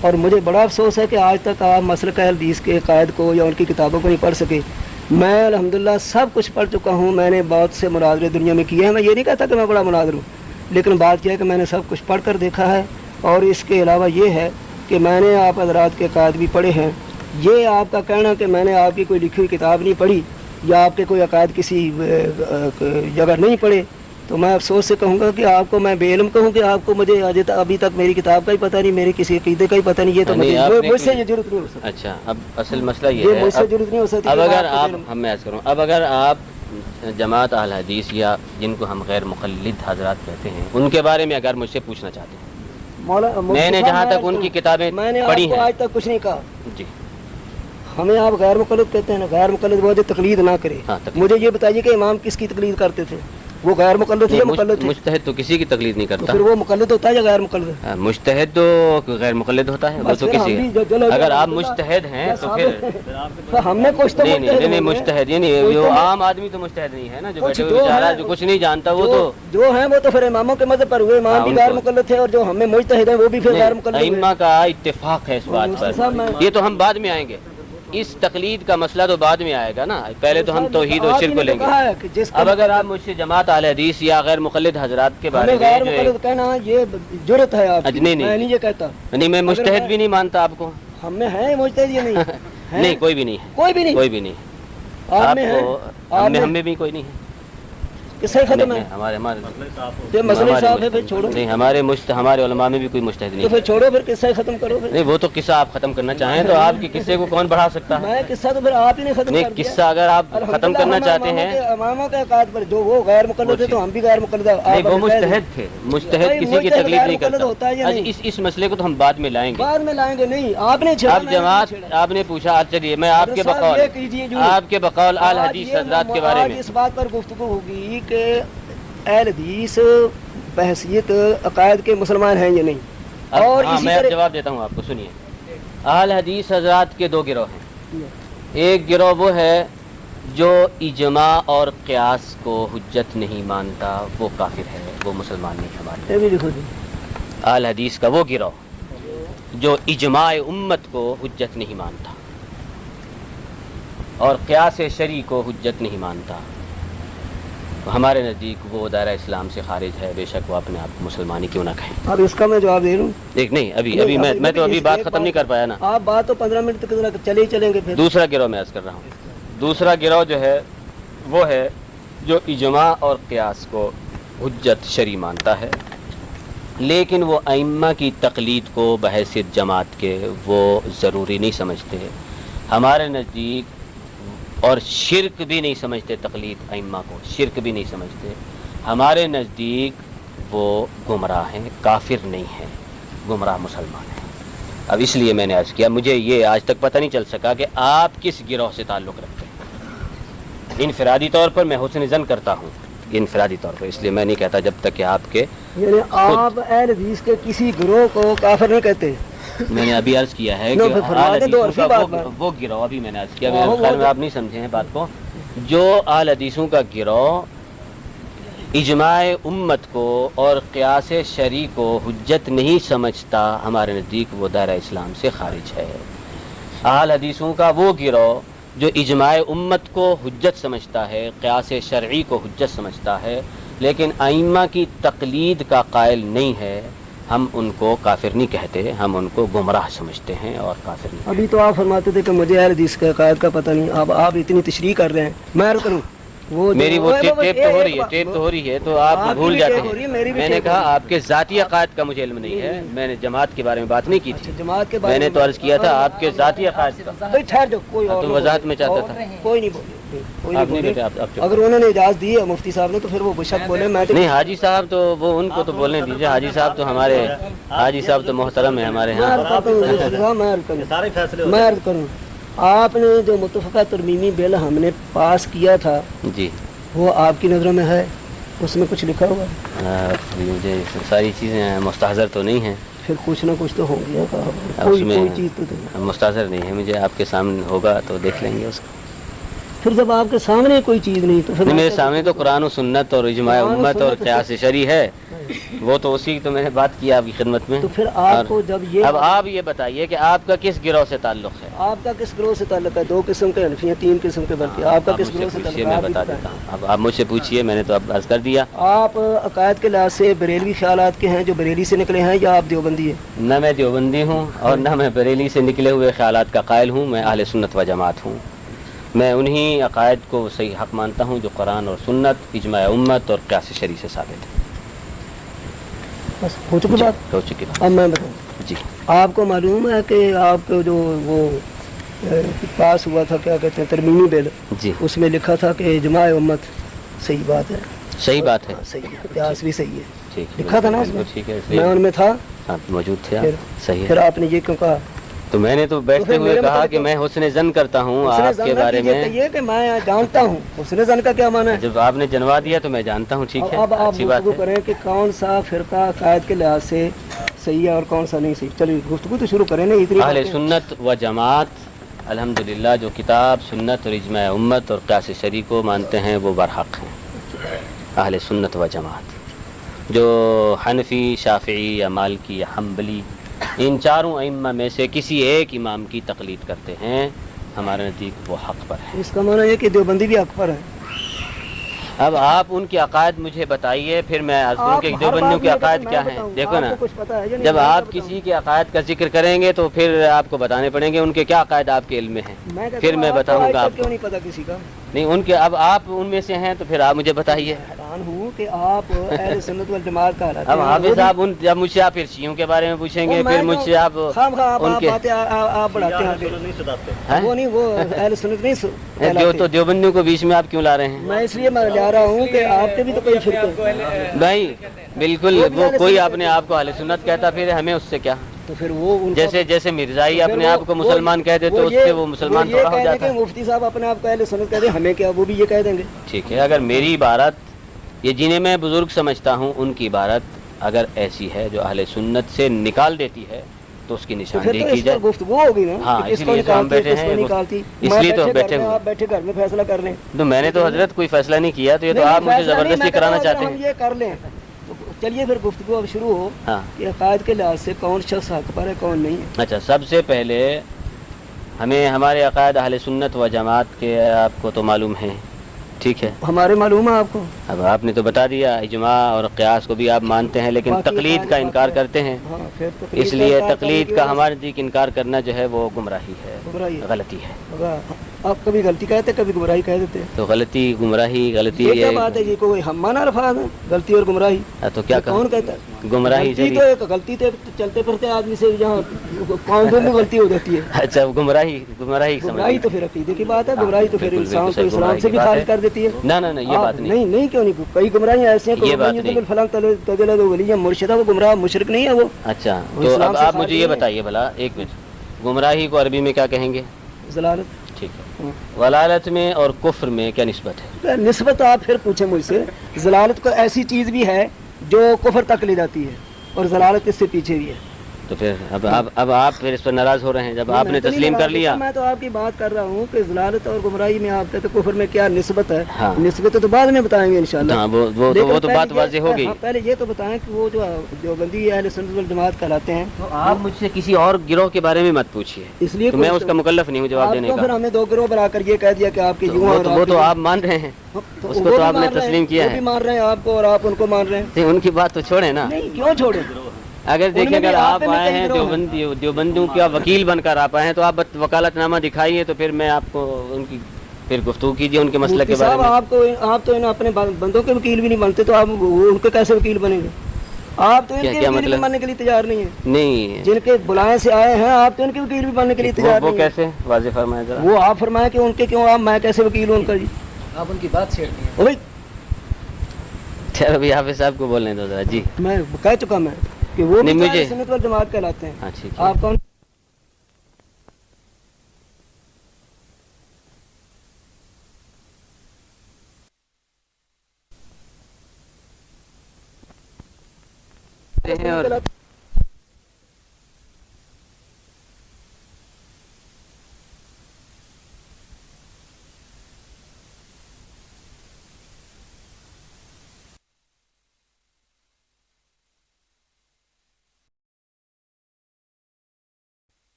اور مجھے بڑا افسوس ہے کہ آج تک آپ مسلک اہل حدیث کے قائد کو یا ان کی کتابوں کو نہیں پڑھ سکے. میں الحمدللہ سب کچھ پڑھ چکا ہوں. میں نے بہت سے مناظرے دنیا میں کیے ہیں. میں یہ نہیں کہتا کہ میں بڑا مناظر ہوں لیکن بات یہ ہے کہ میں نے سب کچھ پڑھ کر دیکھا ہے. اور اس کے علاوہ یہ ہے کہ میں نے آپ حضرات کے قائد بھی پڑھے ہیں. یہ آپ کا کہنا کہ میں نے آپ کی کوئی لکھی ہوئی کتاب نہیں پڑھی یا آپ کے کوئی عقائد کسی جگہ نہیں پڑھے تو میں افسوس سے کہوں گا کہ آپ کو میں بے علم کہوں کہ آپ کو مجھے ابھی تک میری کتاب کا ہی پتہ نہیں, میری کسی عقیدے کا ہی پتہ نہیں. یہ تو مجھ سے یہ ضرورت نہیں ہو سکتی. اچھا اب اصل مسئلہ یہ ہے مجھ سے ضرورت نہیں ہو سکتی. اب اگر آپ ہم عرض کروں اب اگر آپ جماعت اہل حدیث یا جن کو ہم غیر مقلد حضرات کہتے ہیں ان کے بارے میں اگر مجھ سے پوچھنا چاہتے ہیں میں نے جہاں تک ان کی کتابیں پڑھی ہیں آج تک کچھ نہیں کہا. جی ہمیں آپ غیر مقلد کہتے ہیں نا. غیر مقلد وہ جو تقلید نہ کرے. مجھے یہ بتائیے کہ امام کس کی تقلید کرتے تھے؟ وہ غیر مقلد تھے یا مقلد تھے؟ مجتہد تو کسی کی تقلید نہیں کرتا. پھر وہ مقلد ہوتا ہے یا غیر مقلد؟ مجتہد تو غیر مقلد ہوتا ہے وہ تو کسی اگر آپ مجتہد ہیں تو پھر ہم نے کچھ تو نہیں مجتہد یعنی وہ عام آدمی تو مجتہد نہیں ہے نا جو بیٹھے ہوئے بیچارہ جو کچھ نہیں جانتا وہ تو جو ہیں وہ تو پھر اماموں کے مذہب پر ہوئے. امام بھی غیر مقلد تھے اور جو ہمیں مجتہد ہیں وہ بھی پھر غیر مقلد ہوئے. ائمہ کا اتفاق ہے اس بات پر. یہ تو ہم بعد میں آئیں گے. اس تقلید کا مسئلہ تو بعد میں آئے گا نا. پہلے تو ہم توحید و شرک کو لیں گے. اب اگر آپ مجھ سے جماعت اہل حدیث یا غیر مقلد حضرات کے بارے میں غیر مقلد کہنا یہ جرت ہے آپ کی. میں نہیں یہ کہتا. نہیں میں مجتہد بھی نہیں مانتا آپ کو. ہم میں ہیں مجتہد یہ نہیں نہیں کوئی بھی نہیں ہے. کوئی بھی نہیں. کوئی بھی نہیں. آپ میں ہم میں بھی کوئی نہیں ہے. کس سے ختم ہے؟ ہمارے یہ مسئلہ صاحب ہے پھر چھوڑو. نہیں ہمارے علماء میں بھی کوئی مجتہد نہیں. تو پھر چھوڑو پھر قصہ ختم کرو. نہیں وہ تو قصہ آپ ختم کرنا چاہیں تو آپ کے قصے کو کون بڑھا سکتا ہے؟ میں قصہ تو پھر آپ ہی نے ختم نہیں قصہ اگر آپ ختم کرنا چاہتے ہیں اماموں کے عقائد پر جو وہ غیر مقلد تھے تو ہم بھی غیر مقلد ہیں. نہیں وہ مجتہد تھے. مجتہد کسی کی تقلید نہیں کرتا. اس مسئلے کو تو ہم بعد میں لائیں گے. بعد میں لائیں گے نہیں آپ نے اب جماعت آپ نے پوچھا. چلیے میں آپ کے بقول اہل حدیث حضرات کے بارے میں اس بات پر گفتگو ہوگی کہ اہل حدیث بحثیت عقائد کے مسلمان ہیں یا نہیں. اور میں جواب دیتا ہوں آپ کو. سنیے اہل حدیث حضرات کے دو گروہ ہیں. ایک گروہ وہ ہے جو اجماع اور قیاس کو حجت نہیں مانتا وہ کافر ہے وہ مسلمان نہیں ہمارے. اہل حدیث کا وہ گروہ جو اجماع امت کو حجت نہیں مانتا اور قیاس شرعی کو حجت نہیں مانتا ہمارے نزدیک وہ دائرہ اسلام سے خارج ہے. بے شک وہ اپنے آپ کو مسلمانی کیوں نہ کہیں. اب اس کا میں جواب دے رہا ہوں. ایک نہیں ابھی میں تو ابھی بات ختم نہیں کر پایا نا. آپ بات تو 15 منٹ تک چلے ہی چلیں گے. پھر دوسرا گروہ میں عرض کر رہا ہوں. دوسرا گروہ جو ہے وہ ہے جو اجماع اور قیاس کو حجت شرعی مانتا ہے لیکن وہ ائمہ کی تقلید کو بحیثیت جماعت کے وہ ضروری نہیں سمجھتے ہمارے نزدیک. اور شرک بھی نہیں سمجھتے تقلید ائمہ کو. شرک بھی نہیں سمجھتے ہمارے نزدیک. وہ گمراہ ہیں کافر نہیں ہیں گمراہ مسلمان ہیں. اب اس لیے میں نے عرض کیا مجھے یہ آج تک پتہ نہیں چل سکا کہ آپ کس گروہ سے تعلق رکھتے ہیں. انفرادی طور پر میں حسن ظن کرتا ہوں انفرادی طور پر. اس لیے میں نہیں کہتا جب تک کہ آپ کے یعنی آپ اہل حدیث کے کسی گروہ کو کافر نہیں کہتے. میں نے ابھی عرض کیا ہے کہ وہ گروہ ابھی میں نے عرض کیا میرے خیال میں آپ نہیں سمجھے ہیں بات کو. جو اہل حدیثوں کا گروہ اجماع امت کو اور قیاس شرعی کو حجت نہیں سمجھتا ہمارے نزدیک وہ دائرہ اسلام سے خارج ہے. اہل حدیثوں کا وہ گروہ جو اجماع امت کو حجت سمجھتا ہے قیاس شرعی کو حجت سمجھتا ہے لیکن ائمہ کی تقلید کا قائل نہیں ہے ہم ان کو کافر نہیں کہتے ہم ان کو گمراہ سمجھتے ہیں اور کافر نہیں. ابھی تو آپ فرماتے تھے کہ مجھے اہل حدیث کے عقائد کا پتہ نہیں. اب آپ اتنی تشریح کر رہے ہیں. میں عرض کروں میری وہ ٹیپ تو ہو رہی ہے، ٹیپ تو ہو رہی ہے، تو آپ بھول جاتے ہیں. میں نے کہا آپ کے ذاتی عقائد کا مجھے علم نہیں ہے، میں نے جماعت کے بارے میں بات نہیں کی تھی. جماعت کے میں نے تو عرض کیا تھا آپ کے ذاتی عقائد کا. بھائی ٹھہر جاؤ، کوئی اور تو وضاحت میں چاہتا تھا. کوئی نہیں بولے، کوئی آپ نہیں نہیں بولے. بیٹے، آپ چپ. اگر انہوں نے اجازت دی ہے مفتی صاحب نے تو پھر وہ بے شک بولے. میں نہیں حاجی صاحب تو وہ ان کو تو بولنے دیجیے. حاجی صاحب تو ہمارے حاجی صاحب تو محترم ہیں ہمارے میں ہاں. عرض کرتا ہوں، میں عرض کروں، سارے فیصلے میں عرض کروں، آپ نے جو متفقہ ترمیمی بل ہم نے پاس کیا تھا جی وہ آپ کی نظروں میں ہے؟ اس میں کچھ لکھا ہوا ہے؟ مجھے ساری چیزیں مستحضر تو نہیں ہیں. پھر کچھ نہ کچھ تو ہو گیا تھا، اس کوئی میں چیز تو نہیں. مستحضر نہیں ہے مجھے. آپ کے سامنے ہوگا تو دیکھ لیں گے اس کو. پھر جب آپ کے سامنے کوئی چیز نہیں تو پھر میرے سامنے تو قرآن و سنت اور اجماع امت اور قیاس شرعی ہے، وہ تو اسی کی تو میں نے بات کی آپ کی خدمت میں. تو پھر آپ کو جب یہ اب آپ یہ بتائیے کہ آپ کا کس گروہ سے تعلق ہے؟ آپ کا کس گروہ سے تعلق ہے؟ 2 قسم کے حنفیہ، 3 قسم کے، بلکہ آپ کا آپ کس مجھ سے گروہ سے پوچھیے، تعلق میں ہے؟ آپ بتا یہ دیتا بتائیں. ہوں. اب آپ مجھ سے پوچھیے، میں نے تو اب عرض کر دیا. آپ عقائد کے لحاظ سے بریلوی خیالات کے ہیں جو بریلی سے نکلے ہیں، یا آپ دیوبندی ہیں؟ نہ میں دیوبندی ہوں اور نہ میں بریلی سے نکلے ہوئے خیالات کا قائل ہوں. میں اہل سنت و جماعت ہوں. میں انہی عقائد کو صحیح حق مانتا ہوں جو قرآن اور سنت، اجماع امت اور قیاس شرعی سے ثابت ہے. بس ہو چکی بات. ہو چکی بات. اب میں بتاؤں، جی آپ کو معلوم ہے کہ آپ کو جو وہ پاس ہوا تھا کیا کہتے ہیں ترمیمی بل، جی اس میں لکھا تھا کہ اجماع امت صحیح بات ہے. صحیح بات ہے. صحیح ہے، قیاس بھی صحیح ہے، ٹھیک لکھا تھا نا اس میں. ٹھیک ہے. میں ان میں تھا، آپ موجود تھے. پھر آپ صحیح پھر ہے. آپ نے یہ کیوں کہا؟ تو میں نے تو بیٹھتے ہوئے کہا کہ میں حسن زن کرتا ہوں آپ کے بارے میں. یہ کہ میں جانتا ہوں حسن زن کا کیا معنی ہے. جب آپ نے جنوا دیا تو میں جانتا ہوں. ٹھیک ہے، اب آپ اچھی بات گفتگو ہے. کریں کہ کون سا فرقہ عقائد کے لحاظ سے صحیح ہے اور کون سا نہیں صحیح. چلیے گفتگو تو شروع کریں نا. اتنی اہل باتیں. سنت و جماعت الحمدللہ جو کتاب سنت اور اجماع امت اور قیاس شرعی کو مانتے ہیں وہ برحق ہیں. اہل سنت و جماعت جو حنفی، شافعی یا مالکی یا حنبلی، ان چاروں ائمہ میں سے کسی ایک امام کی تقلید کرتے ہیں، ہمارے نزدیک وہ حق پر ہے. اس کا معنی یہ کہ دیوبندی بھی حق پر ہے. اب آپ ان کے عقائد مجھے بتائیے، پھر میں عرض کروں کہ دیوبندیوں کے عقائد کیا ہیں. دیکھو نا، جب آپ کسی کے عقائد کا ذکر کریں گے تو پھر آپ کو بتانے پڑیں گے ان کے کیا عقائد آپ کے علم میں ہیں، پھر میں بتاؤں گا آپ کو. کیوں نہیں پتا کسی کا؟ نہیں ان کے، اب آپ ان میں سے ہیں تو پھر آپ مجھے بتائیے. حیران ہوں کہ آپ اہل سنت والجماعت کا اب حافظ صاحب جب مجھ سے آپ پھر شیعوں کے بارے میں پوچھیں گے، پھر مجھ سے آپ ان کے آپ بڑھاتے ہیں. وہ نہیں، وہ اہل سنت نہیں جو تو دیوبندیوں کو بیچ میں آپ کیوں لا رہے ہیں؟ میں اس لیے میں جا رہا ہوں کہ آپ کے بھی تو کوئی فرقے بھائی بالکل، وہ کوئی اپنے آپ کو اہل سنت کہتا پھر ہمیں اس سے کیا. تو پھر وہ جیسے مرزائی اپنے آپ کو مسلمان کہہ دے تو اس سے وہ مسلمان تھوڑا ہو جاتا ہے. مفتی صاحب اپنے آپ کو اہل سنت کہتے ہیں، ہمیں کیا وہ بھی یہ کہہ دیں گے. ٹھیک ہے، اگر میری عبارت یہ جنہیں میں بزرگ سمجھتا ہوں ان کی عبارت اگر ایسی ہے جو اہل سنت سے نکال دیتی ہے تو اس کی نشاندہی کی جائے. گفتگو ہوگی نا. ہاں، اس لیے تو ہم بیٹھے ہیں، اس لیے تو بیٹھے ہوئے. آپ بیٹھے گھر میں فیصلہ کر لیں. تو میں نے تو حضرت کوئی فیصلہ نہیں کیا، تو یہ تو آپ مجھے زبردستی کرانا چاہتے ہم ہیں. یہ کر لیں. چلیے پھر گفتگو اب شروع ہو ہاں، کہ عقائد کے لحاظ سے کون شخص حق پر ہے کون نہیں ہے. اچھا، سب سے پہلے ہمیں ہمارے عقائد اہل سنت و جماعت کے آپ کو تو معلوم ہیں. ٹھیک ہے، ہمارے معلوم ہے آپ کو. اب آپ نے تو بتا دیا اجماع اور قیاس کو بھی آپ مانتے ہیں، لیکن تقلید کا انکار کرتے ہیں. ہاں، پھر تقلید اس لیے کا انکار تقلید کرنے کا کی ہمارے نزدیک انکار کرنا جو ہے وہ گمراہی ہے، گمراہی ہے. غلطی ہے. آپ کبھی غلطی کہتے ہیں، کبھی گمراہی کہہ دیتے ہیں. تو غلطی، گمراہی، غلطی یہ کیا بات ہے؟ یہ کوئی ہم مانا الفاظ ہیں، غلطی اور گمراہی. تو کیا کون کہتا ہے گمراہی؟ غلطی تو ایک غلطی تو چلتے پھرتے آدمی سے جہاں پاؤں میں غلطی ہو جاتی ہے. اچھا، گمراہی گمراہی تو پھر عقیدے کی بات ہے. گمراہی تو پھر بالکل، انسان بالکل کو اسلام سے بھی گمراہی خارج کر دیتی ہے. نہ یہ بات نہیں. نہیں کیوں نہیں؟ کئی گمراہیاں ایسی ہیں کہ فلاں تدل ولی مرشدہ وہ گمراہ مشرک نہیں ہے وہ. اچھا، تو اب آپ مجھے یہ بتائیے بھلا ایک منٹ، گمراہی کو عربی میں کیا کہیں گے؟ ضلالت. ٹھیک ہے، ضلالت میں اور کفر میں کیا نسبت ہے؟ نسبت آپ پھر پوچھیں مجھ سے. ضلالت کو ایسی چیز بھی ہے جو کفر تک لے جاتی ہے اور ضلالت اس سے پیچھے بھی ہے. تو پھر اب آپ پھر اس پر ناراض ہو رہے ہیں جب آپ نے تسلیم کر لیا. میں تو آپ کی بات کر رہا ہوں کہ ضلالت اور گمراہی میں آپ کہتے کفر میں کیا نسبت ہے. ہاں، نسبت تو بعد میں بتائیں گے انشاءاللہ. ہاں، وہ تو بات واضح ہو گئی. پہلے یہ تو بتائیں کہ وہ جو بندی اہل سنت والجماعت کہلاتے ہیں. تو آپ مجھ سے کسی اور گروہ کے بارے میں مت پوچھیے، اس لیے میں اس کا مکلف نہیں ہوں جواب دینے پھر کا. ہمیں دو گروہ بنا کر یہ کہہ دیا کہ آپ کے وہ تو آپ مان رہے ہیں، اس کو تو آپ نے تسلیم کیا ہے. مان رہے ہیں آپ کو اور آپ ان کو مان رہے ہیں. ان کی بات تو چھوڑیں نا. نہیں، کیوں چھوڑیں؟ اگر دیکھیں اگر آپ آئے ہیں دیوبندیوں کا وکیل بن کر آپ آئے ہیں تو آپ وکالت نامہ دکھائیے، تو پھر میں آپ کو ان کی پھر گفتگو کیجیے ان کے مسئلہ مفتی کے بارے صاحب میں. آپ تو اپنے بندوں کے وکیل بھی نہیں بنتے, تو آپ ان کے کیسے وکیل بنیں گے؟ آپ تو ان کے کیا وکیل بھی مطلب؟ بننے کے لیے تیار نہیں ہیں. نہیں جن کے بلائے سے آئے ہیں آپ تو ان کے وکیل بھی بننے کے لیے تیار وہ نہیں ہیں. کیسے واضح فرمائیں ذرا. وہ آپ فرمائیں کہ ان کے کیوں, آپ میں کیسے وکیل ہوں ان کا جی؟ آپ ان کی بات چھیڑتی ہیں. او بھائی چلو ابھی حافظ صاحب کو بولنے دو ذرا. جی میں کہہ چکا میں کہ وہ بھی نہیں، مجھے- اہل سنت والجماعت کہلاتے ہیں. ہاں ٹھیک ہے. آپ کون؟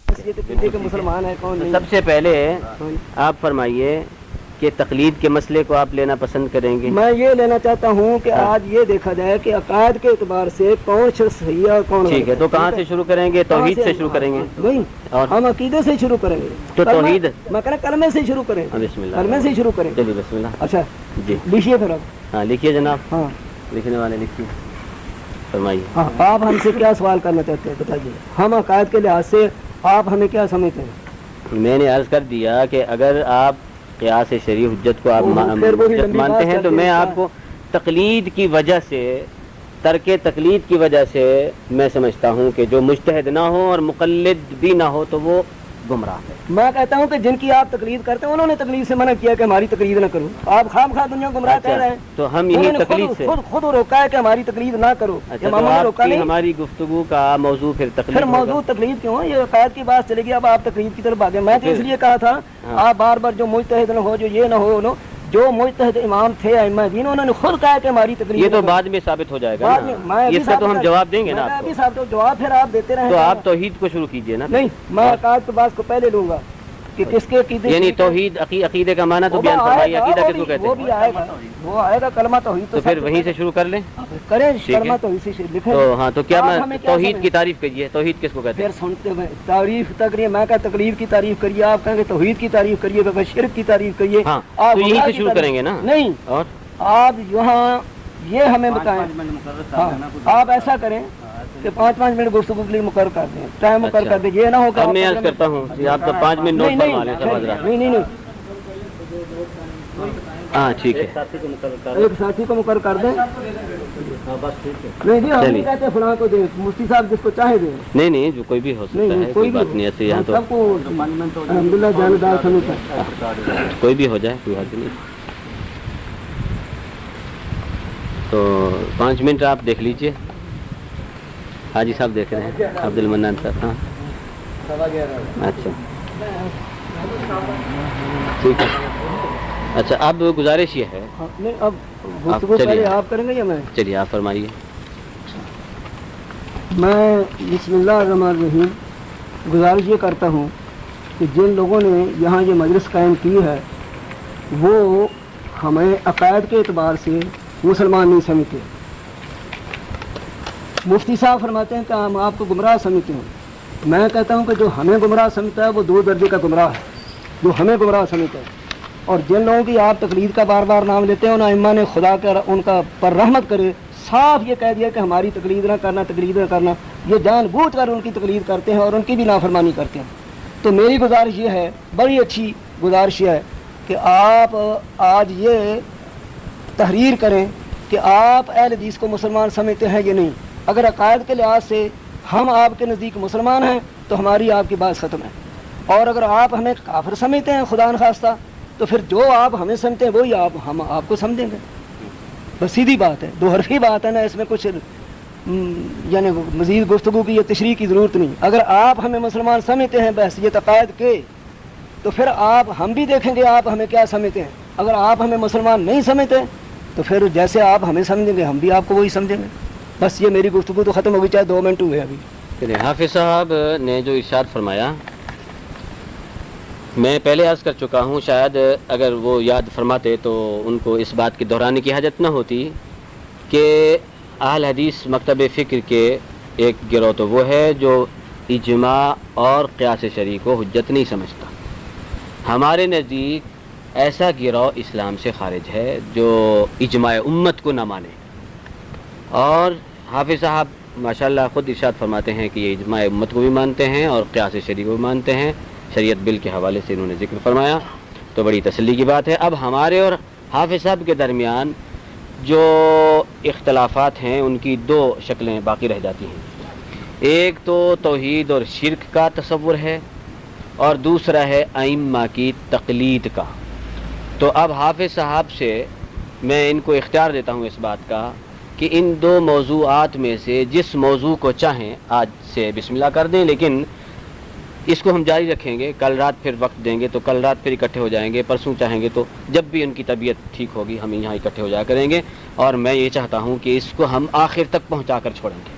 اور یہ تو پیچھے کے مسلمان ہے کون نہیں. سب سے پہلے آپ فرمائیے کہ تقلید کے مسئلے کو آپ لینا پسند کریں گے. میں یہ لینا چاہتا ہوں کہ آج یہ دیکھا جائے کہ عقائد کے اعتبار سے کون شخص صحیح ہے اور کون غلط. ٹھیک ہے, تو کہاں سے شروع کریں گے؟ توحید سے شروع کریں گے. نہیں, اور ہم عقیدے سے شروع کریں گے. تو توحید میں کہنا کلمے سے شروع کریں. بسم اللہ. کلمے سے شروع کریں. چلیے بسم اللہ. اچھا جی لکھیے پھر اب. ہاں لکھیے جناب, ہاں لکھنے والے لکھیے, فرمائیے. ہاں, آپ ہم سے کیا سوال کرنا چاہتے ہیں بتائیے. ہم عقائد کے لحاظ سے آپ ہمیں کیا سمجھتے ہیں؟ میں نے عرض کر دیا کہ اگر آپ قیاس شرعی حجت کو آپ پھر وہی لمبی مانتے بات ہیں تو کرتے میں ہیں. آپ کو تقلید کی وجہ سے, ترک تقلید کی وجہ سے میں سمجھتا ہوں کہ جو مجتہد نہ ہو اور مقلد بھی نہ ہو تو وہ گمراہ ہے. میں کہتا ہوں کہ جن کی آپ تقلید کرتے ہیں انہوں نے تقلید سے منع کیا کہ ہماری تقلید نہ کرو. آپ خام خواہ دنیا گمراہ کہہ رہے ہیں. تو ہم انہوں یہی نے تقلید سے, خود روکا ہے کہ ہماری تقلید نہ کرو. اچھا, تو اماموں نے آپ روکا کی نہیں. ہماری گفتگو کا موضوع پھر تقلید پھر ہوگا. موضوع تقلید کیوں ہے؟ یہ عقائد کی بات چلے گی, اب آپ تقلید کی طرف آگے. میں تو اس لیے کہا تھا آپ بار بار جو مجتہد نہ ہو, جو یہ نہ ہو, جو مجتہد امام تھے ائمہ دین, انہوں نے خود کہا کہ ہماری تقلید یہ تو نہ کرو. بعد میں ثابت ہو جائے گا بعد نا. میں میں ابھی اس کا تو ہم جواب دیں گے نا میں آپ ابھی کو. صاحب جواب پھر آپ دیتے رہیں. تو آپ توحید کو شروع کیجئے نا. نہیں, میں عقائد کی بات کو پہلے لوں گا کہ کس کے عقیدے, یعنی توحید عقیدے کا معنی تو بیان فرمائیے. عقیدہ کس کو کہتے وہ ہیں؟ بھی آئے گا, وہ آئے گا کلمہ توحید. تو پھر وہیں سے شروع کر لیں. کریں ٹھیک ہے. کلمہ توحید سے لکھیں. تو ہاں, تو کیا آپ میں ہمیں کیا توحید سمجھیں؟ کی تعریف کیجیے. توحید کس کو کہتے ہیں؟ پھر سنتے ہوئے تعریف تک نہیں, میں کہا تقلید کی تعریف کریے, آپ کہیں گے توحید کی تعریف کریے, کہ شرک کی تعریف کریے. ہاں, آپ تو یہیں گمراہ سے کی شروع تعریف- کریں گے نا. نہیں, اور آپ یہاں یہ ہمیں بتائیں. ہاں, آپ ایسا کریں کہ 5 منٹ گفتگو کے لیے مقرر کر دیں, ٹائم مقرر اچھا. کر دیں. یہ نہ ہو کہ اب میں عرض کرتا ہوں کہ آپ کا 5 منٹ نوٹ فرما لیں سب حضرات. نہیں, ہاں ٹھیک ہے. ایک ساتھی کو مقرر کر دیں. نہیں جی, ہم نہیں کہتے فلاں کو دیں, مفتی صاحب جس کو چاہے دیں. نہیں, جو کوئی بھی ہو سکتا ہے, کوئی بات نہیں. ایسے یہاں تو سب کو الحمدللہ جانبدار سمجھتا ہے. کوئی بھی ہو جائے, کوئی بات نہیں. تو 5 منٹ آپ دیکھ لیجئے. حاجی صاحب دیکھ رہے ہیں, عبد المنان صاحب. ہاں اچھا ٹھیک ہے. اچھا, اب گزارش یہ ہے, نہیں, اب گفتگو چلیے. پہلے آپ کریں گے یا میں؟ چلیے آپ فرمائیے. میں بسم اللہ الرحمن الرحیم گزارش یہ کرتا ہوں کہ جن لوگوں نے یہاں یہ مجلس قائم کی ہے وہ ہمیں عقائد کے اعتبار سے مسلمان نہیں سمجھتے. مفتی صاحب فرماتے ہیں کہ ہم آپ کو گمراہ سمجھتے ہیں. میں کہتا ہوں کہ جو ہمیں گمراہ سمجھتا ہے وہ 2 درجے کا گمراہ ہے, جو ہمیں گمراہ سمجھتا ہے. اور جن لوگوں کی آپ تقلید کا بار بار نام لیتے ہیں, ان ائمہ نے خدا کا ان کا پر رحمت کرے صاف یہ کہہ دیا کہ ہماری تقلید نہ کرنا, تقلید نہ کرنا. یہ جان بوجھ کر ان کی تقلید کرتے ہیں اور ان کی بھی نافرمانی کرتے ہیں. تو میری گزارش یہ ہے, بڑی اچھی گزارش یہ ہے کہ آپ آج یہ تحریر کریں کہ آپ اہل حدیث کو مسلمان سمجھتے ہیں یا نہیں. اگر عقائد کے لحاظ سے ہم آپ کے نزدیک مسلمان ہیں تو ہماری آپ کی بات ختم ہے. اور اگر آپ ہمیں کافر سمجھتے ہیں خدا نخواستہ, تو پھر جو آپ ہمیں سمجھتے ہیں وہی ہم آپ کو سمجھیں گے. بس سیدھی بات ہے, 2 حرفی بات ہے نا, اس میں کچھ یعنی مزید گفتگو کی یا تشریح کی ضرورت نہیں. اگر آپ ہمیں مسلمان سمجھتے ہیں بحیثیت عقائد کے, تو پھر ہم بھی دیکھیں گے آپ ہمیں کیا سمجھتے ہیں. اگر آپ ہمیں مسلمان نہیں سمجھتے تو پھر جیسے آپ ہمیں سمجھیں گے ہم بھی آپ کو وہی سمجھیں گے. بس یہ میری گفتگو تو ختم ہو گئی, چاہے 2 منٹ ہوئے ابھی. حافظ صاحب نے جو ارشاد فرمایا میں پہلے عرض کر چکا ہوں, شاید اگر وہ یاد فرماتے تو ان کو اس بات کی دہرانے کی حاجت نہ ہوتی کہ اہل حدیث مکتب فکر کے ایک گروہ تو وہ ہے جو اجماع اور قیاس شرعی کو حجت نہیں سمجھتا. ہمارے نزدیک ایسا گروہ اسلام سے خارج ہے جو اجماع امت کو نہ مانے. اور حافظ صاحب ماشاءاللہ خود ارشاد فرماتے ہیں کہ یہ اجماع امت کو بھی مانتے ہیں اور قیاس شرعی کو بھی مانتے ہیں. شریعت بل کے حوالے سے انہوں نے ذکر فرمایا تو بڑی تسلی کی بات ہے. اب ہمارے اور حافظ صاحب کے درمیان جو اختلافات ہیں ان کی دو شکلیں باقی رہ جاتی ہیں. ایک تو توحید اور شرک کا تصور ہے اور دوسرا ہے ائمہ کی تقلید کا. تو اب حافظ صاحب سے میں ان کو اختیار دیتا ہوں اس بات کا کہ ان دو موضوعات میں سے جس موضوع کو چاہیں آج سے بسم اللہ کر دیں، لیکن اس کو ہم جاری رکھیں گے. کل رات پھر وقت دیں گے تو کل رات پھر اکٹھے ہو جائیں گے. پرسوں چاہیں گے تو جب بھی ان کی طبیعت ٹھیک ہوگی ہم یہاں اکٹھے ہو جایا کریں گے. اور میں یہ چاہتا ہوں کہ اس کو ہم آخر تک پہنچا کر چھوڑیں گے.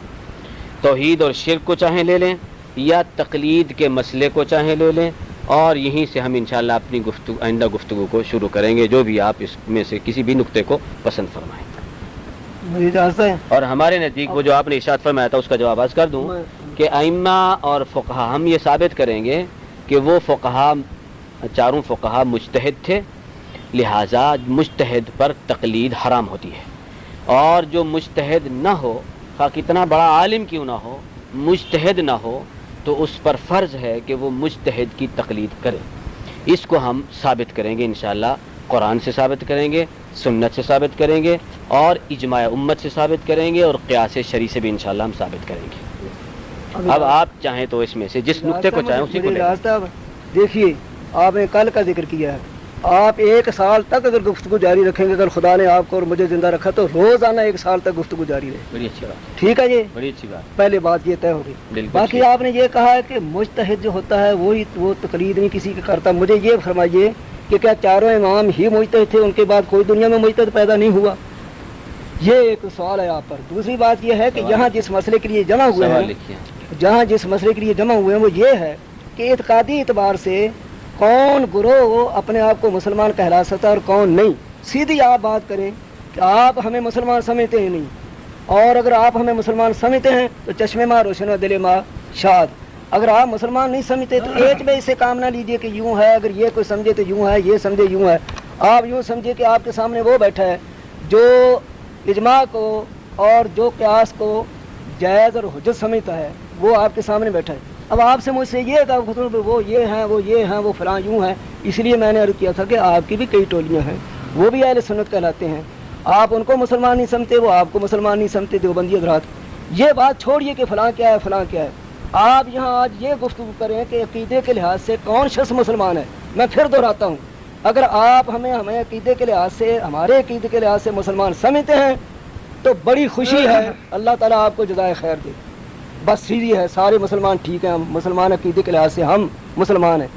توحید اور شرک کو چاہیں لے لیں یا تقلید کے مسئلے کو چاہیں لے لیں، اور یہیں سے ہم انشاءاللہ اپنی آئندہ گفتگو کو شروع کریں گے، جو بھی آپ اس میں سے کسی بھی نقطے کو پسند فرمائیں. مجھے اجازت ہے. اور ہمارے نزدیک وہ جو آپ نے ارشاد فرمایا تھا اس کا جواب عرض کر دوں کہ ائمہ اور فقہا ہم یہ ثابت کریں گے کہ وہ فقہا چاروں فقہا مجتہد تھے، لہٰذا مجتہد پر تقلید حرام ہوتی ہے. اور جو مجتہد نہ ہو، خواہ کتنا بڑا عالم کیوں نہ ہو، مجتہد نہ ہو تو اس پر فرض ہے کہ وہ مجتہد کی تقلید کرے. اس کو ہم ثابت کریں گے انشاءاللہ. قرآن سے ثابت کریں گے، سنت سے ثابت کریں گے اور اجماع امت سے ثابت کریں گے اور قیاس شرعی سے بھی انشاءاللہ ہم ثابت کریں گے. اب آپ چاہیں تو اس میں سے جس نقطے کو چاہیں اسی کو لیں. دیکھیے آپ نے کل کا ذکر کیا ہے، آپ 1 سال تک اگر گفتگو جاری رکھیں گے، اگر خدا نے آپ کو اور مجھے زندہ رکھا تو روزانہ 1 سال تک گفتگو جاری رہے. بڑی اچھی بات، ٹھیک ہے جی، بڑی اچھی بات. پہلے بات یہ طے ہوگی. باقی آپ نے یہ کہا ہے کہ مجتہد جو ہوتا ہے وہ تقلید نہیں کسی کا کرتا. مجھے یہ فرمائیے کہ کیا چاروں امام ہی مجتہد تھے، ان کے بعد کوئی دنیا میں مجتہد پیدا نہیں ہوا؟ یہ ایک سوال ہے آپ پر. دوسری بات یہ ہے کہ یہاں جس مسئلے کے لیے جمع ہوئے ہیں وہ یہ ہے کہ اعتقادی اعتبار سے کون گروہ اپنے آپ کو مسلمان کہلا سکتا ہے اور کون نہیں. سیدھی آپ بات کریں کہ آپ ہمیں مسلمان سمجھتے ہیں نہیں، اور اگر آپ ہمیں مسلمان سمجھتے ہیں تو چشمے ماں روشن و دل ماں شاد. اگر آپ مسلمان نہیں سمجھتے تو ایک میں اسے کام نہ لیجئے کہ یوں ہے، اگر یہ کوئی سمجھے تو یوں ہے، یہ سمجھے یوں ہے. آپ یوں سمجھے کہ آپ کے سامنے وہ بیٹھا ہے جو اجماع کو اور جو قیاس کو جائز اور حجت سمجھتا ہے، وہ آپ کے سامنے بیٹھا ہے. اب آپ سے مجھ سے یہ کہا وہ یہ ہیں وہ یہ ہیں وہ فلاں یوں ہیں، اس لیے میں نے عرض کیا تھا کہ آپ کی بھی کئی ٹولیاں ہیں، وہ بھی اہل سنت کہلاتے ہیں. آپ ان کو مسلمان نہیں سمجھتے، وہ آپ کو مسلمان نہیں سمجھتے. دیوبندی حضرات یہ بات چھوڑیے کہ فلاں کیا ہے فلاں کیا ہے. آپ یہاں آج یہ گفتگو کریں کہ عقیدے کے لحاظ سے کون شخص مسلمان ہے. میں پھر دہراتا ہوں، اگر آپ ہمیں عقیدے کے لحاظ سے، ہمارے عقیدے کے لحاظ سے مسلمان سمجھتے ہیں تو بڑی خوشی ہے، اللہ تعالیٰ آپ کو جزائے خیر دے. بس سیدھی ہے، سارے مسلمان ٹھیک ہیں، ہم مسلمان عقیدے کے لحاظ سے ہم مسلمان ہیں.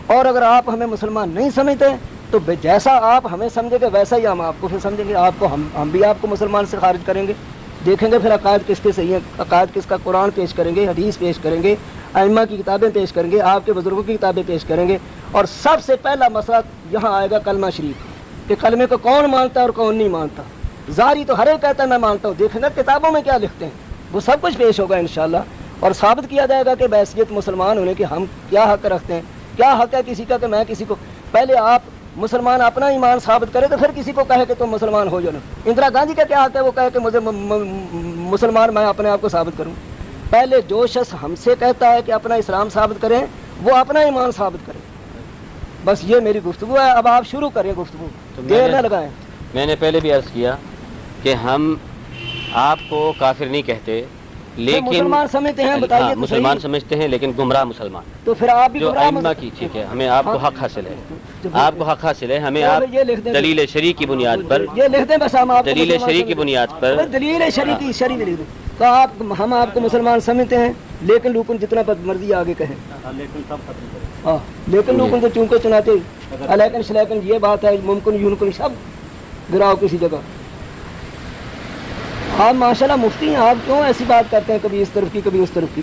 اور اگر آپ ہمیں مسلمان نہیں سمجھتے تو جیسا آپ ہمیں سمجھیں گے ویسا ہی ہم آپ کو پھر سمجھیں گے. آپ کو ہم بھی آپ کو مسلمان سے خارج کریں گے. دیکھیں گے پھر عقائد کس کے صحیح ہیں، عقائد کس کا. قرآن پیش کریں گے، حدیث پیش کریں گے، ائمہ کی کتابیں پیش کریں گے، آپ کے بزرگوں کی کتابیں پیش کریں گے. اور سب سے پہلا مسئلہ یہاں آئے گا کلمہ شریف، کہ کلمے کو کون مانتا ہے اور کون نہیں مانتا. ظاہری تو ہر ایک کہتا ہے میں مانتا ہوں، دیکھیں گے کتابوں میں کیا لکھتے ہیں، وہ سب کچھ پیش ہوگا انشاءاللہ. اور ثابت کیا جائے گا کہ بحیثیت مسلمان ہونے کے ہم کیا حق رکھتے ہیں. کیا حق ہے کسی کا کہ میں کسی کو، پہلے آپ مسلمان اپنا ایمان ثابت کرے تو پھر کسی کو کہے کہ تم مسلمان ہو جانا. اندرا گاندھی کا کیا حق ہے وہ کہے کہ مجھے مسلمان میں اپنے آپ کو ثابت کروں. پہلے جو شخص ہم سے کہتا ہے کہ اپنا اسلام ثابت کریں وہ اپنا ایمان ثابت کرے. بس یہ میری گفتگو ہے. اب آپ شروع کریں گفتگو، دیر نہ لگائیں. میں نے پہلے بھی عرض کیا کہ ہم آپ کو کافر نہیں کہتے، لیکن مسلمان سمجھتے ہیں. بتائیے مسلمان سمجھتے ہیں لیکن گمراہ مسلمان. تو پھر آپ بھی جو ائمہ کی، ٹھیک ہے، ہمیں آپ کو حق حاصل ہے، آپ کو حق حاصل ہے. ہمیں آپ دلیل شرعی کی بنیاد پر، یہ لکھ دیں بس، ہم آپ دلیل شرعی کی بنیاد پر، دلیل شرعی کی شرعی لکھ دیں تو ہم آپ کو مسلمان سمجھتے ہیں، لیکن لوکن جتنا مرضی آگے کہیں. ہاں لیکن لوگوں کو چونکہ چناتے لیکن شلیکن یہ بات ہے، ممکن یمکن سب گراؤ کسی جگہ. آپ ماشاءاللہ مفتی ہیں، آپ کیوں ایسی بات کرتے ہیں کبھی اس طرف کی کبھی اس طرف کی.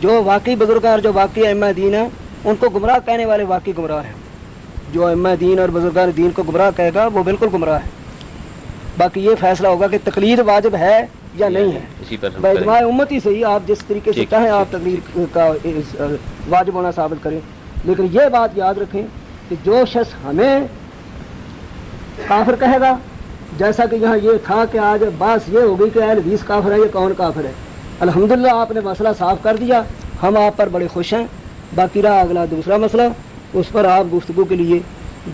جو واقعی بزرگ ہیں اور جو واقعی ائمہ دین ہیں ان کو گمراہ کہنے والے واقعی گمراہ ہیں. جو ائمہ دین اور بزرگان دین کو گمراہ کہے گا وہ بالکل گمراہ ہے. باقی یہ فیصلہ ہوگا کہ تقلید واجب ہے یا نہیں ہے. اسی پر ہم باجماع امت ہی صحیح آپ جس طریقے سے ٹھیک چاہیں آپ تقلید کا واجب ہونا ثابت کریں. لیکن یہ بات یاد رکھیں کہ جو شخص ہمیں کافر کہے گا، جیسا کہ یہاں یہ تھا کہ آج بات یہ ہوگی کہ اہل حدیث کافر ہے، یہ کون کافر ہے. الحمدللہ آپ نے مسئلہ صاف کر دیا، ہم آپ پر بڑے خوش ہیں. باقی رہا اگلا دوسرا مسئلہ، اس پر آپ گفتگو کے لیے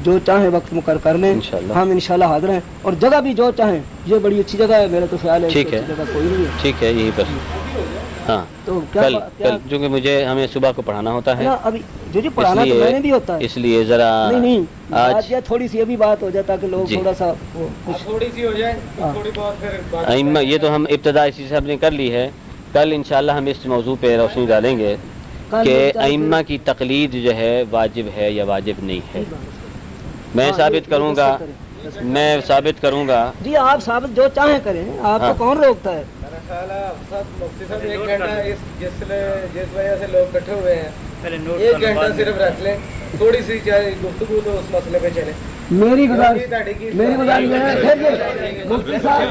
جو چاہیں وقت مقرر کر لیں. انشاءاللہ. ہم انشاءاللہ حاضر ہیں، اور جگہ بھی جو چاہیں. یہ بڑی اچھی جگہ ہے، میرا تو خیال ہے اس سے ٹھیک ہے. اچھی جگہ کوئی نہیں ہے. ٹھیک ہے یہیں پر. ہاں تو کیا کل چونکہ ہمیں صبح کو پڑھانا ہوتا ہے، ابھی جو پڑھانا تو میں نے بھی ہوتا ہے. اس لیے ذرا نہیں آج آج یا تھوڑی سی ابھی بات ہو جائے تاکہ لوگ جی. تھوڑا سا وہ کچھ تھوڑی سی ہو جائے تھوڑی بہت پھر بات ائمہ، یہ تو ہم ابتدا اسی سے ہم نے کر لی ہے. کل انشاءاللہ ہم اس موضوع پہ روشنی ڈالیں گے کہ ائمہ کی تقلید جو ہے واجب ہے یا واجب نہیں ہے. میں ثابت کروں گا. جی آپ ثابت جو چاہیں کریں، آپ کو کون روکتا ہے. میرا خیال ہے مفتی صاحب 1 گھنٹہ جس وجہ سے لوگ اکٹھے ہوئے ہیں 1 گھنٹہ صرف رکھ لیں، تھوڑی سی چاہے گفتگو تو اس مسئلے پہ چلے. میری گزارش ہے مفتی صاحب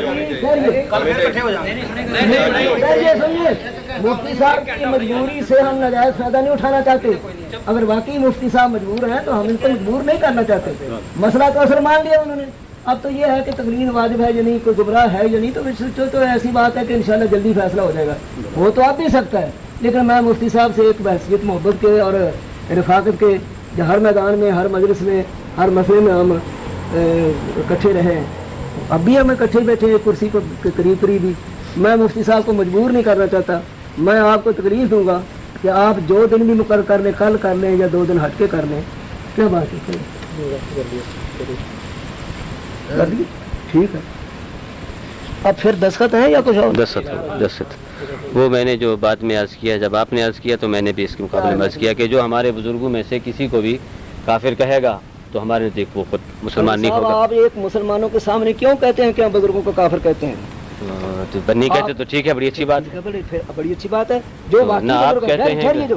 مفتی صاحب کی مجبوری سے ہم ناجائز فائدہ نہیں اٹھانا چاہتے. اگر واقعی مفتی صاحب مجبور ہیں تو ہم ان کو مجبور نہیں کرنا چاہتے. مسئلہ تو اصل مان لیا انہوں نے. اب تو یہ ہے کہ تقلید واجب ہے یا نہیں، کوئی گمراہ ہے یا نہیں، تو ایسی بات ہے کہ انشاءاللہ جلدی فیصلہ ہو جائے گا. وہ تو آپ بھی سکتا ہے، لیکن میں مفتی صاحب سے ایک بحثیت محبت کے اور رفاقت کے، جو ہر میدان میں، ہر مجلس میں، ہر مسئلے میں ہم اکٹھے رہے. اب بھی ہم اکٹھے بیٹھے کرسی کو قریب ہی. میں مفتی صاحب کو مجبور نہیں کرنا چاہتا. میں آپ کو تکلیف دوں گا کہ آپ جو دن بھی مقرر کر لیں، کل کر لیں یا 2 دن ہٹ کے کر لیں. کیا بات ہے؟ کر دی ٹھیک ہے. اب پھر دستخط ہے یا کچھ اور؟ دستخط وہ میں نے جو بات میں عرض کیا، جب آپ نے عرض کیا تو میں نے بھی اس کے مقابلے میں عرض کیا کہ جو ہمارے بزرگوں میں سے کسی کو بھی کافر کہے گا تو ہمارے نزدیک وہ خود مسلمان نہیں ہوگا. آپ ایک مسلمانوں کے سامنے کیوں کہتے ہیں کہ ہم بزرگوں کو کافر کہتے ہیں؟ نہیں کہتے تو ٹھیک ہے، بڑی اچھی بات ہے. بڑی اچھی بات ہے. جو نہ آپ کہتے ہیں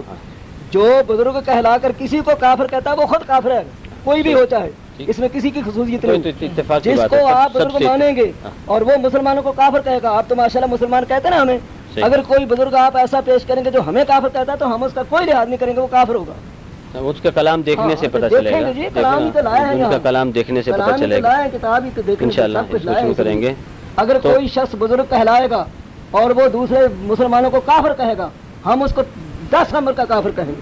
جو بزرگ کہلا کر کسی کو کافر کہتا ہے وہ خود کافر ہے، کوئی بھی ہو چاہے. اس میں کسی کی خصوصیت نہیں. جس کو آپ بزرگ مانیں گے اور وہ مسلمانوں کو کافر کہے گا، آپ تو ماشاءاللہ مسلمان کہتے ہیں نا ہمیں. اگر کوئی بزرگ آپ ایسا پیش کریں گے جو ہمیں کافر کہتا ہے تو ہم اس کا کوئی لحاظ نہیں کریں گے، وہ کافر ہوگا. اس کا کلام دیکھنے سے پتہ چلے گا. ان کا کلام دیکھنے سے پتہ چلے گا انشاءاللہ. اس کریں گے. اگر کوئی شخص بزرگ کہلائے گا اور وہ دوسرے مسلمانوں کو کافر کہے گا، ہم اس کو 10 نمبر کا کافر کہیں گے.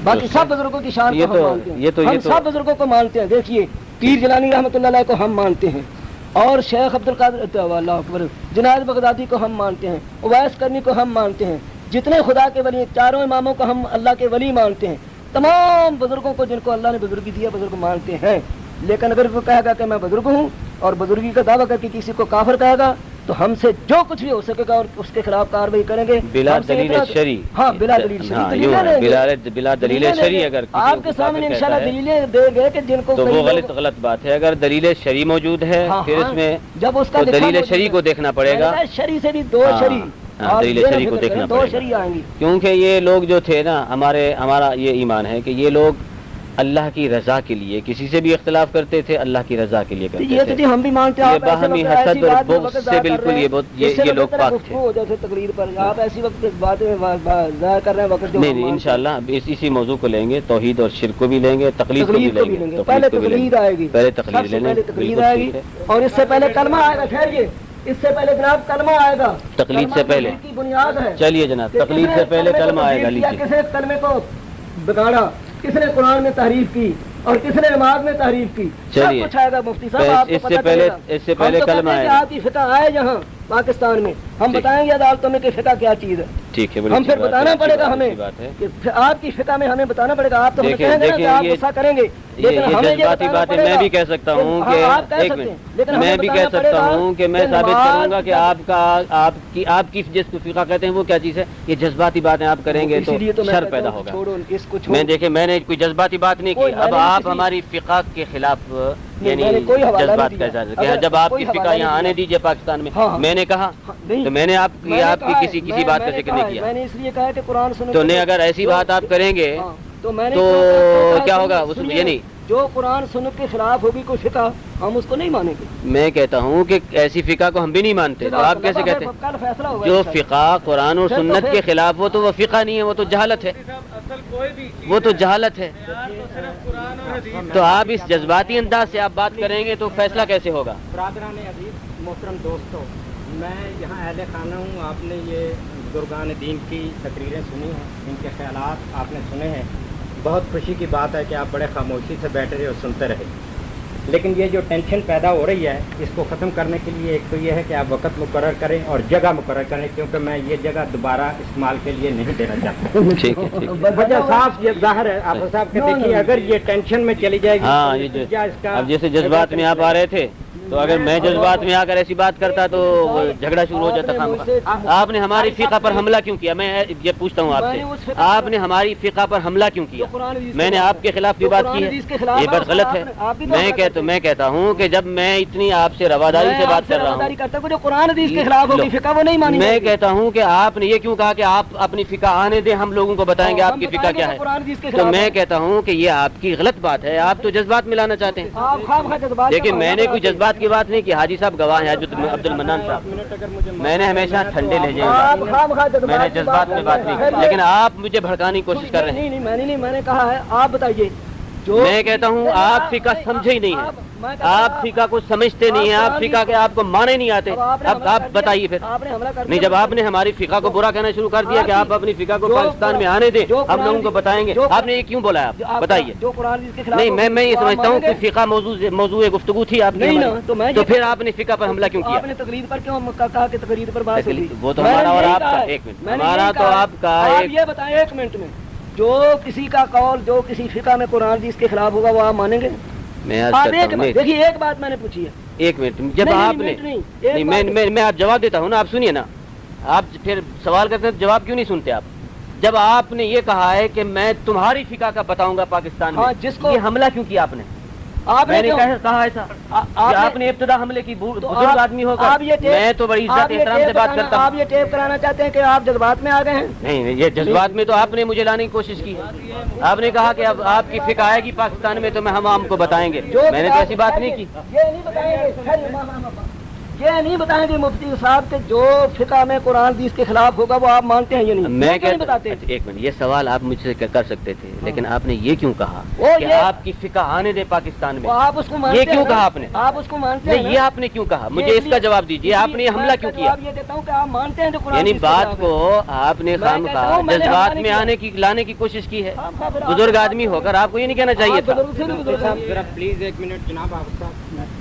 باقی سب بزرگوں کی شان کو ہم مانتے ہیں. ہم سب بزرگوں کو مانتے ہیں. دیکھیے پیر جیلانی رحمۃ اللہ علیہ کو ہم مانتے ہیں، اور شیخ عبد القادر اللہ اکبر جنید بغدادی کو ہم مانتے ہیں، اویس کرنی کو ہم مانتے ہیں. جتنے خدا کے ولی، چاروں اماموں کو ہم اللہ کے ولی مانتے ہیں. تمام بزرگوں کو جن کو اللہ نے بزرگی دیا بزرگ مانتے ہیں. لیکن اگر وہ کہے گا کہ میں بزرگ ہوں اور بزرگی کا دعویٰ کر کے کسی کو کافر کہے گا تو ہم سے جو کچھ بھی ہو سکے گا اور اس کے خلاف کارروائی کریں گے بلا دلیل شرعی. ہاں بلا دلیل شرعی. بلا دلیل شرعی اگر آپ کے سامنے انشاءاللہ دلیلیں دے گئے کہ جن کو تو وہ غلط بات ہے. اگر دلیل شرعی موجود ہے پھر اس میں جب اس کا دلیل شرعی کو دیکھنا پڑے گا. شرعی سے بھی 2 شرعی دلیل شرعی کو دیکھنا پڑے گا. کیونکہ یہ لوگ جو تھے نا، ہمارا یہ ایمان ہے کہ یہ لوگ اللہ کی رضا کے لیے کسی سے بھی اختلاف کرتے تھے، اللہ کی رضا کے لیے کرتے تھے. یہ تو ہم بھی مانتے ہیں. یہ باہمی حسد اور بغض سے بالکل یہ لوگ پاک تھے. ہو جاتے تقریر پر آپ ایسی وقت بات ظاہر کر رہے ہیں وقت. نہیں انشاءاللہ اسی موضوع کو لیں گے، توحید اور شرک کو بھی لیں گے، تقلید کو بھی لیں گے. پہلے تقلید آئے گی، پہلے تقلید لیں گے. تقلید آئے گی اور اس سے پہلے کلمہ آئے گا. ٹھہریے، اس سے پہلے جناب کلمہ آئے گا. تقلید سے پہلے کی بنیاد ہے. چلیے جناب، تقلید سے پہلے کلمہ آئے گا. لیجیے. کس نے کلمے کو بگاڑا، کس نے قرآن میں تحریف کی اور کس نے نماز میں تحریف کی، سب کچھ آئے گا. مفتی صاحب آپ کو پتہ چلے گا. اس سے پہلے کلمہ آئے گا. آپ کی فقہ آئے جہاں پاکستان میں، ہم بتائیں گے عدالتوں میں کہ فقہ کیا چیز ہے. ٹھیک ہے، ہم پھر بتانا پڑے گا ہمیں کہ آپ کی فقہ میں ہمیں بتانا پڑے گا. آپ تو ہمیں کہیں گے کہ آپ غصہ کریں گے، لیکن ہمیں یہ جذباتی باتیں میں بھی کہہ سکتا ہوں کہ ایک منٹ میں بھی کہہ سکتا ہوں کہ میں ثابت کروں گا کہ آپ کی جس کو فقہ کہتے ہیں وہ کیا چیز ہے. یہ جذباتی باتیں آپ کریں گے تو شر پیدا ہوگا. میں دیکھیں میں نے کوئی جذباتی بات نہیں کی. اب آپ ہماری فقہ کے خلاف یعنی میں نے کوئی حوالہ نہیں جذبات دیا۔ کا اظہار اگر کیا جب آپ کوئی کی فقہ حوالہ یہاں نہیں آنے دیا۔ دیجیے پاکستان میں؟ ہاں، ہاں۔ میں نے کہا نہیں، تو میں نے آپ کی کسی بات کا ذکر نہیں کیا، میں نے اس لیے کہا کہ قرآن سنت تو نہیں اگر ایسی بات آپ کریں گے ہاں، تو میں نے تو کہا کیا ہوگا اس سنیے، یعنی جو قرآن سنت کے خلاف ہوگی کوئی فقہ ہم اس کو نہیں مانیں گے۔ میں کہتا ہوں کہ ایسی فقہ کو ہم بھی نہیں مانتے، تو آپ کیسے کہتے ہیں؟ کل فیصلہ ہوگا جو انشاءاللہ۔ فقہ قرآن اور سنت کے خلاف ہو تو وہ فقہ نہیں ہے، وہ تو جہالت ہے، وہ تو جہالت ہے۔ تو آپ اس جذباتی انداز سے آپ بات کریں گے تو فیصلہ کیسے ہوگا؟ برادران عزیز، محترم دوستو، میں یہاں اہل خانہ ہوں۔ آپ نے یہ بزرگان دین کی تقریریں سنی ہیں، ان کے خیالات آپ نے سنے ہیں۔ بہت خوشی کی بات ہے کہ آپ بڑے خاموشی سے بیٹھے رہے اور سنتے رہے، لیکن یہ جو ٹینشن پیدا ہو رہی ہے اس کو ختم کرنے کے لیے ایک تو یہ ہے کہ آپ وقت مقرر کریں اور جگہ مقرر کریں، کیونکہ میں یہ جگہ دوبارہ استعمال کے لیے نہیں دینا چاہتا۔ ٹھیک ہے، ٹھیک ہے۔ وجہ صاف یہ ظاہر ہے آپ صاحب کے، دیکھیے اگر یہ ٹینشن میں چلی جائے گی ہاں، تو یہ جو نتیجہ اس کا اب جیسے جذبات میں آپ آ رہے تھے تو اگر میں جذبات میں آ کر ایسی بات کرتا تو جھگڑا شروع ہو جاتا تھا۔ آپ نے ہماری فقہ پر حملہ کیوں کیا؟ میں یہ پوچھتا ہوں آپ سے، آپ نے ہماری فقہ پر حملہ کیوں کیا؟ میں نے آپ کے خلاف بھی بات کی ہے، یہ بات غلط ہے۔ میں کہتا ہوں کہ جب میں اتنی آپ سے رواداری سے بات کر رہا ہوں، جو قرآن حدیث کے خلاف ہوگی فقہ وہ نہیں مانی میں جائے گی۔ کہتا ہوں کہ آپ نے یہ کیوں کہا کہ آپ اپنی فقہ آنے دیں، ہم لوگوں کو بتائیں گے آپ کی فقہ کیا ہے؟ تو میں کہتا ہوں کہ یہ آپ کی غلط بات ہے، آپ تو جذبات ملانا چاہتے ہیں۔ آپ خواہ مخواہ جذبات لیکن میں نے کوئی جذبات کی بات نہیں کی، حاجی صاحب گواہ ہیں، عبد المنان صاحب، میں نے ہمیشہ ٹھنڈے لہجے میں بات کی، میں نے جذبات میں بات نہیں کی، لیکن آپ مجھے بھڑکانے کی کوشش کر رہے ہیں۔ نہیں، میں نے کہا ہے آپ بتائیے جو میں کہتا ہوں آپ فقہ سمجھے ہی نہیں ہیں، آپ فقہ کو سمجھتے نہیں ہیں، آپ فقہ کے آپ کو مانے نہیں آتے۔ اب آپ بتائیے پھر، آپ نے حملہ کر نہیں جب آپ نے ہماری فقہ کو برا کہنا شروع کر دیا کہ آپ اپنی فقہ کو پاکستان میں آنے دیں، ہم لوگوں کو بتائیں گے، آپ نے یہ کیوں بولا ہے؟ آپ بتائیے۔ جو قرآن حدیث کے خلاف نہیں میں یہ سمجھتا ہوں کہ فقہ موضوع گفتگو تھی آپ نہیں کی، نا، تو میں تو پھر آپ نے فقہ پر حملہ کیوں کیا؟ آپ نے تقریر پر کیوں کہا کہ تقریر پر بات ہوگی؟ وہ تو ہمارا اور آپ کا، ایک منٹ، ہمارا تو آپ کا آپ ایک، یہ بتائیں ایک منٹ میں، جو کسی کا قول جو کسی فقہ میں قرآن حدیث کے خلاف ہوگا وہ آپ مانیں گے؟ میں آپ ایک منٹ دیکھیے، ایک بات میں نے پوچھی ہے، ایک منٹ، جب نہیں، آپ نہیں، نے منٹ نہیں، ایک بات- میں آپ جواب دیتا ہوں نا، آپ سنیے نا، آپ پھر سوال کرتے ہیں تو جواب کیوں نہیں سنتے آپ؟ جب آپ نے یہ کہا ہے کہ میں تمہاری فقہ کا بتاؤں گا پاکستان میں، ہاں، جس کو- یہ حملہ کیوں کیا آپ نے؟ آپ میں نے کیوں- کہا ایسا کہ آپ نے ابتدا حملے کی، تو بزرگ آدمی ہو آپ کر یہ ٹیپ- میں تو بڑی عزت آپ یہ احترام سے ٹیپ بات کرانا- کرتا ہوں۔ آپ یہ ٹیپ کرانا چاہتے ہیں کہ آپ جذبات میں آ گئے ہیں؟ نہیں، یہ جذبات میں تو آپ نے مجھے لانے کی کوشش کی ہے، آپ نے کہا کہ اب آپ کی فقہ آئے گی پاکستان میں تو ہم عوام کو بتائیں گے، میں نے تو ایسی بات نہیں کی۔ یہ نہیں بتائیں گے، یہ نہیں بتائیں گے مفتی صاحب کہ جو فقہ میں قرآن حدیث کے خلاف ہوگا وہ آپ مانتے ہیں یا نہیں؟ میں کیوں نہیں بتاتے؟ ایک منٹ، یہ سوال آپ مجھ سے کر سکتے تھے، لیکن آپ نے یہ کیوں کہا وہ کہ یہ- آپ کی فقہ آنے دے پاکستان میں؟ وہ آپ اس کو مانتے یہ ہیں کیوں نا؟ کہا آپ نے؟ آپ اس کو مانتے ہیں نہیں، نا؟ یہ آپ نے کیوں کہا؟ مجھے یہ اس کا جواب دیجیے، آپ نے یہ حملہ کیوں کیا؟ جواب یہ دیتا ہوں کہ آپ مانتے ہیں جو قرآن یعنی حدیث کے بات خلاف کو آپ نے میں خام کہتا کہا ہوں، میں نے جذبات حملہ میں نہیں لانے کی کوشش کی ہے، ہاں، ہاں، بزرگ آدمی ہو کر آپ کو یہ نہیں کہنا چاہیے آپ تھا۔ بزرگ سے بھی بزرگ ہیں۔ ذرا پلیز ایک منٹ جناب، آپ صاحب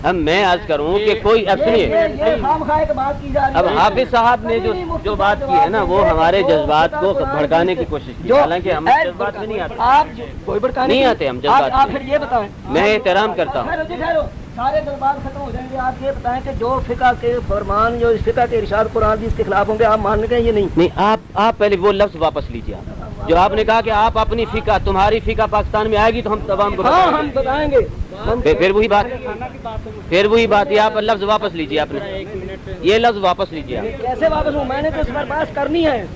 اب میں عرض کروں کہ کوئی اب سنیے، یہ خام خواہ ایک بات کی جا رہی ہے۔ اب حافظ صاحب نے جو بات کی ہے نا وہ ہمارے جذبات کو بھڑکانے کی کوشش کی، حالانکہ ہم جذبات میں نہیں آتے، آپ کوئی بھڑکانے نہیں کی- آتے ہم جذبات آپ میں۔ پھر یہ بتائیں، میں احترام کرتا ہوں۔ ٹھہرو جی، ٹھہرو، سارے جذبات ختم ہو جائیں گے۔ آپ یہ بتائیں کہ جو فقہ کے فرمان جو اس فقہ کے ارشاد قرآن حدیث کے خلاف ہوں گے آپ مان گے یہ نہیں؟ نہیں، آپ پہلے وہ لفظ واپس لیجیے، آپ جو آپ نے کہا کہ آپ اپنی فقہ تمہاری فقہ پاکستان میں آئے گی تو ہم تمام کو ہاں بتائیں ہم گے۔ بتائیں گے۔ پھر وہی بات یہ آپ لفظ واپس لیجیے، آپ نے یہ لفظ واپس لیجیے آپ۔ کیسے واپس ہوں؟ میں نے تو اس پر بات کرنی ہے۔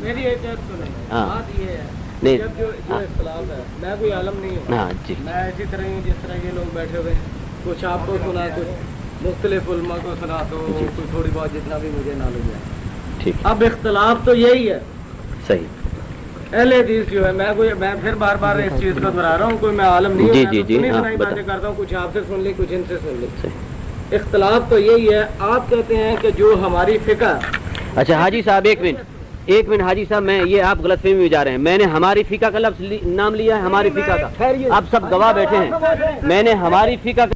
میری ایک بات سنیں، ہاں بات یہ ہے نہیں، جب جو اختلاف ہے، میں کوئی عالم نہیں ہوں، ہاں جی، میں اسی طرح ہوں جس طرح یہ لوگ بیٹھے ہوئے ہیں، کچھ آپ کو سنا، کچھ مختلف علماء کو سنا، تو کوئی تھوڑی بہت جتنا بھی مجھے نالج ہے۔ ٹھیک، اب اختلاف تو یہی ہے، صحیح، اہل حدیث جو ہے، میں پھر بار بار اس چیز کو دہرا رہا ہوں، کوئی میں عالم نہیں ہوں، جی، میں جی، تو جی، سنی ہاں، سنائی بتا۔ باتیں کرتا ہوں، کچھ آپ سے سن لی، کچھ ان سے سن لی۔ صحیح۔ اختلاف تو یہی ہے، آپ کہتے ہیں کہ جو ہماری فقہ، اچھا حاجی صاحب ایک منٹ حاجی صاحب، میں یہ آپ غلط فہمی میں جا رہے ہیں، میں نے ہماری فقہ کا لفظ نام لیا ہے، ہماری فقہ کا، آپ سب گواہ بیٹھے ہیں، میں نے ہماری فقہ کا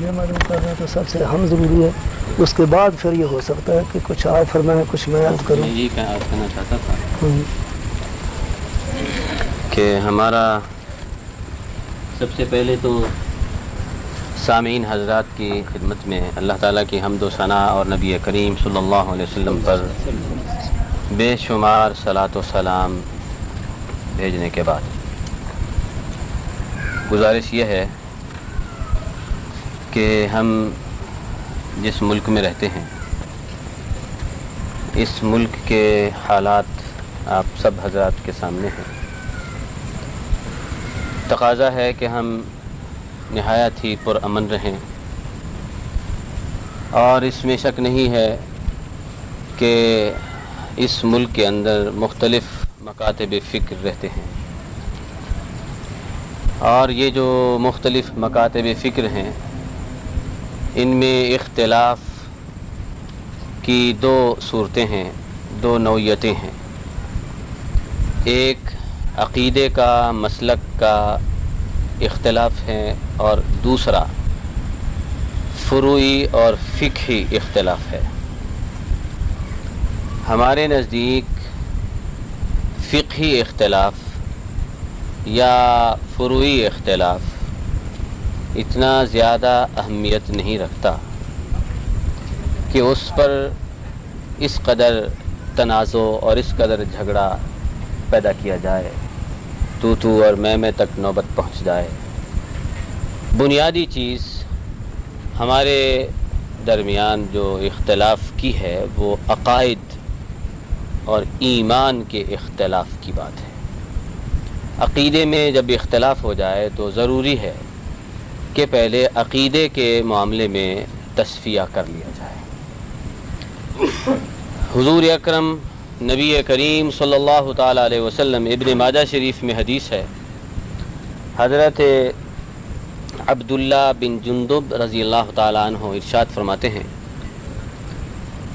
یہ معلوم کرنا تو سب سے اہم ضروری ہے. اس کے بعد پھر یہ ہو سکتا ہے کہ کچھ آپ فرمائیں کچھ میں عرض کروں. میں یہی کہنا چاہتا تھا کہ ہمارا سب سے پہلے تو سامعین حضرات کی خدمت میں اللہ تعالیٰ کی حمد و ثنا اور نبی کریم صلی اللہ علیہ وسلم پر بے شمار صلاۃ و سلام بھیجنے کے بعد گزارش یہ ہے کہ ہم جس ملک میں رہتے ہیں اس ملک کے حالات آپ سب حضرات کے سامنے ہیں. تقاضا ہے کہ ہم نہایت ہی پرامن رہیں اور اس میں شک نہیں ہے کہ اس ملک کے اندر مختلف مکاتب فکر رہتے ہیں اور یہ جو مختلف مکاتب فکر ہیں ان میں اختلاف کی دو صورتیں ہیں, دو نوعیتیں ہیں. ایک عقیدے کا مسلک کا اختلاف ہے اور دوسرا فروعی اور فقہی اختلاف ہے. ہمارے نزدیک فقہی اختلاف یا فروعی اختلاف اتنا زیادہ اہمیت نہیں رکھتا کہ اس پر اس قدر تنازع اور اس قدر جھگڑا پیدا کیا جائے, تو اور میں تک نوبت پہنچ جائے. بنیادی چیز ہمارے درمیان جو اختلاف کی ہے وہ عقائد اور ایمان کے اختلاف کی بات ہے. عقیدے میں جب اختلاف ہو جائے تو ضروری ہے کہ پہلے عقیدے کے معاملے میں تصفیہ کر لیا جائے. حضور اکرم نبی کریم صلی اللہ تعالیٰ علیہ وسلم ابن ماجہ شریف میں حدیث ہے, حضرت عبداللہ بن جندب رضی اللہ تعالیٰ عنہ ارشاد فرماتے ہیں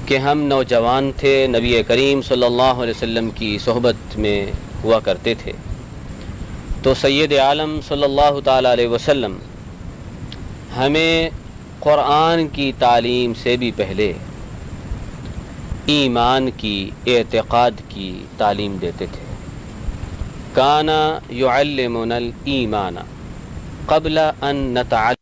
کہ ہم نوجوان تھے, نبی کریم صلی اللہ علیہ وسلم کی صحبت میں ہوا کرتے تھے, تو سید عالم صلی اللہ تعالیٰ علیہ وسلم ہمیں قرآن کی تعلیم سے بھی پہلے ایمان کی, اعتقاد کی تعلیم دیتے تھے. کانا یعلمنا الایمان قبل ان نتعلم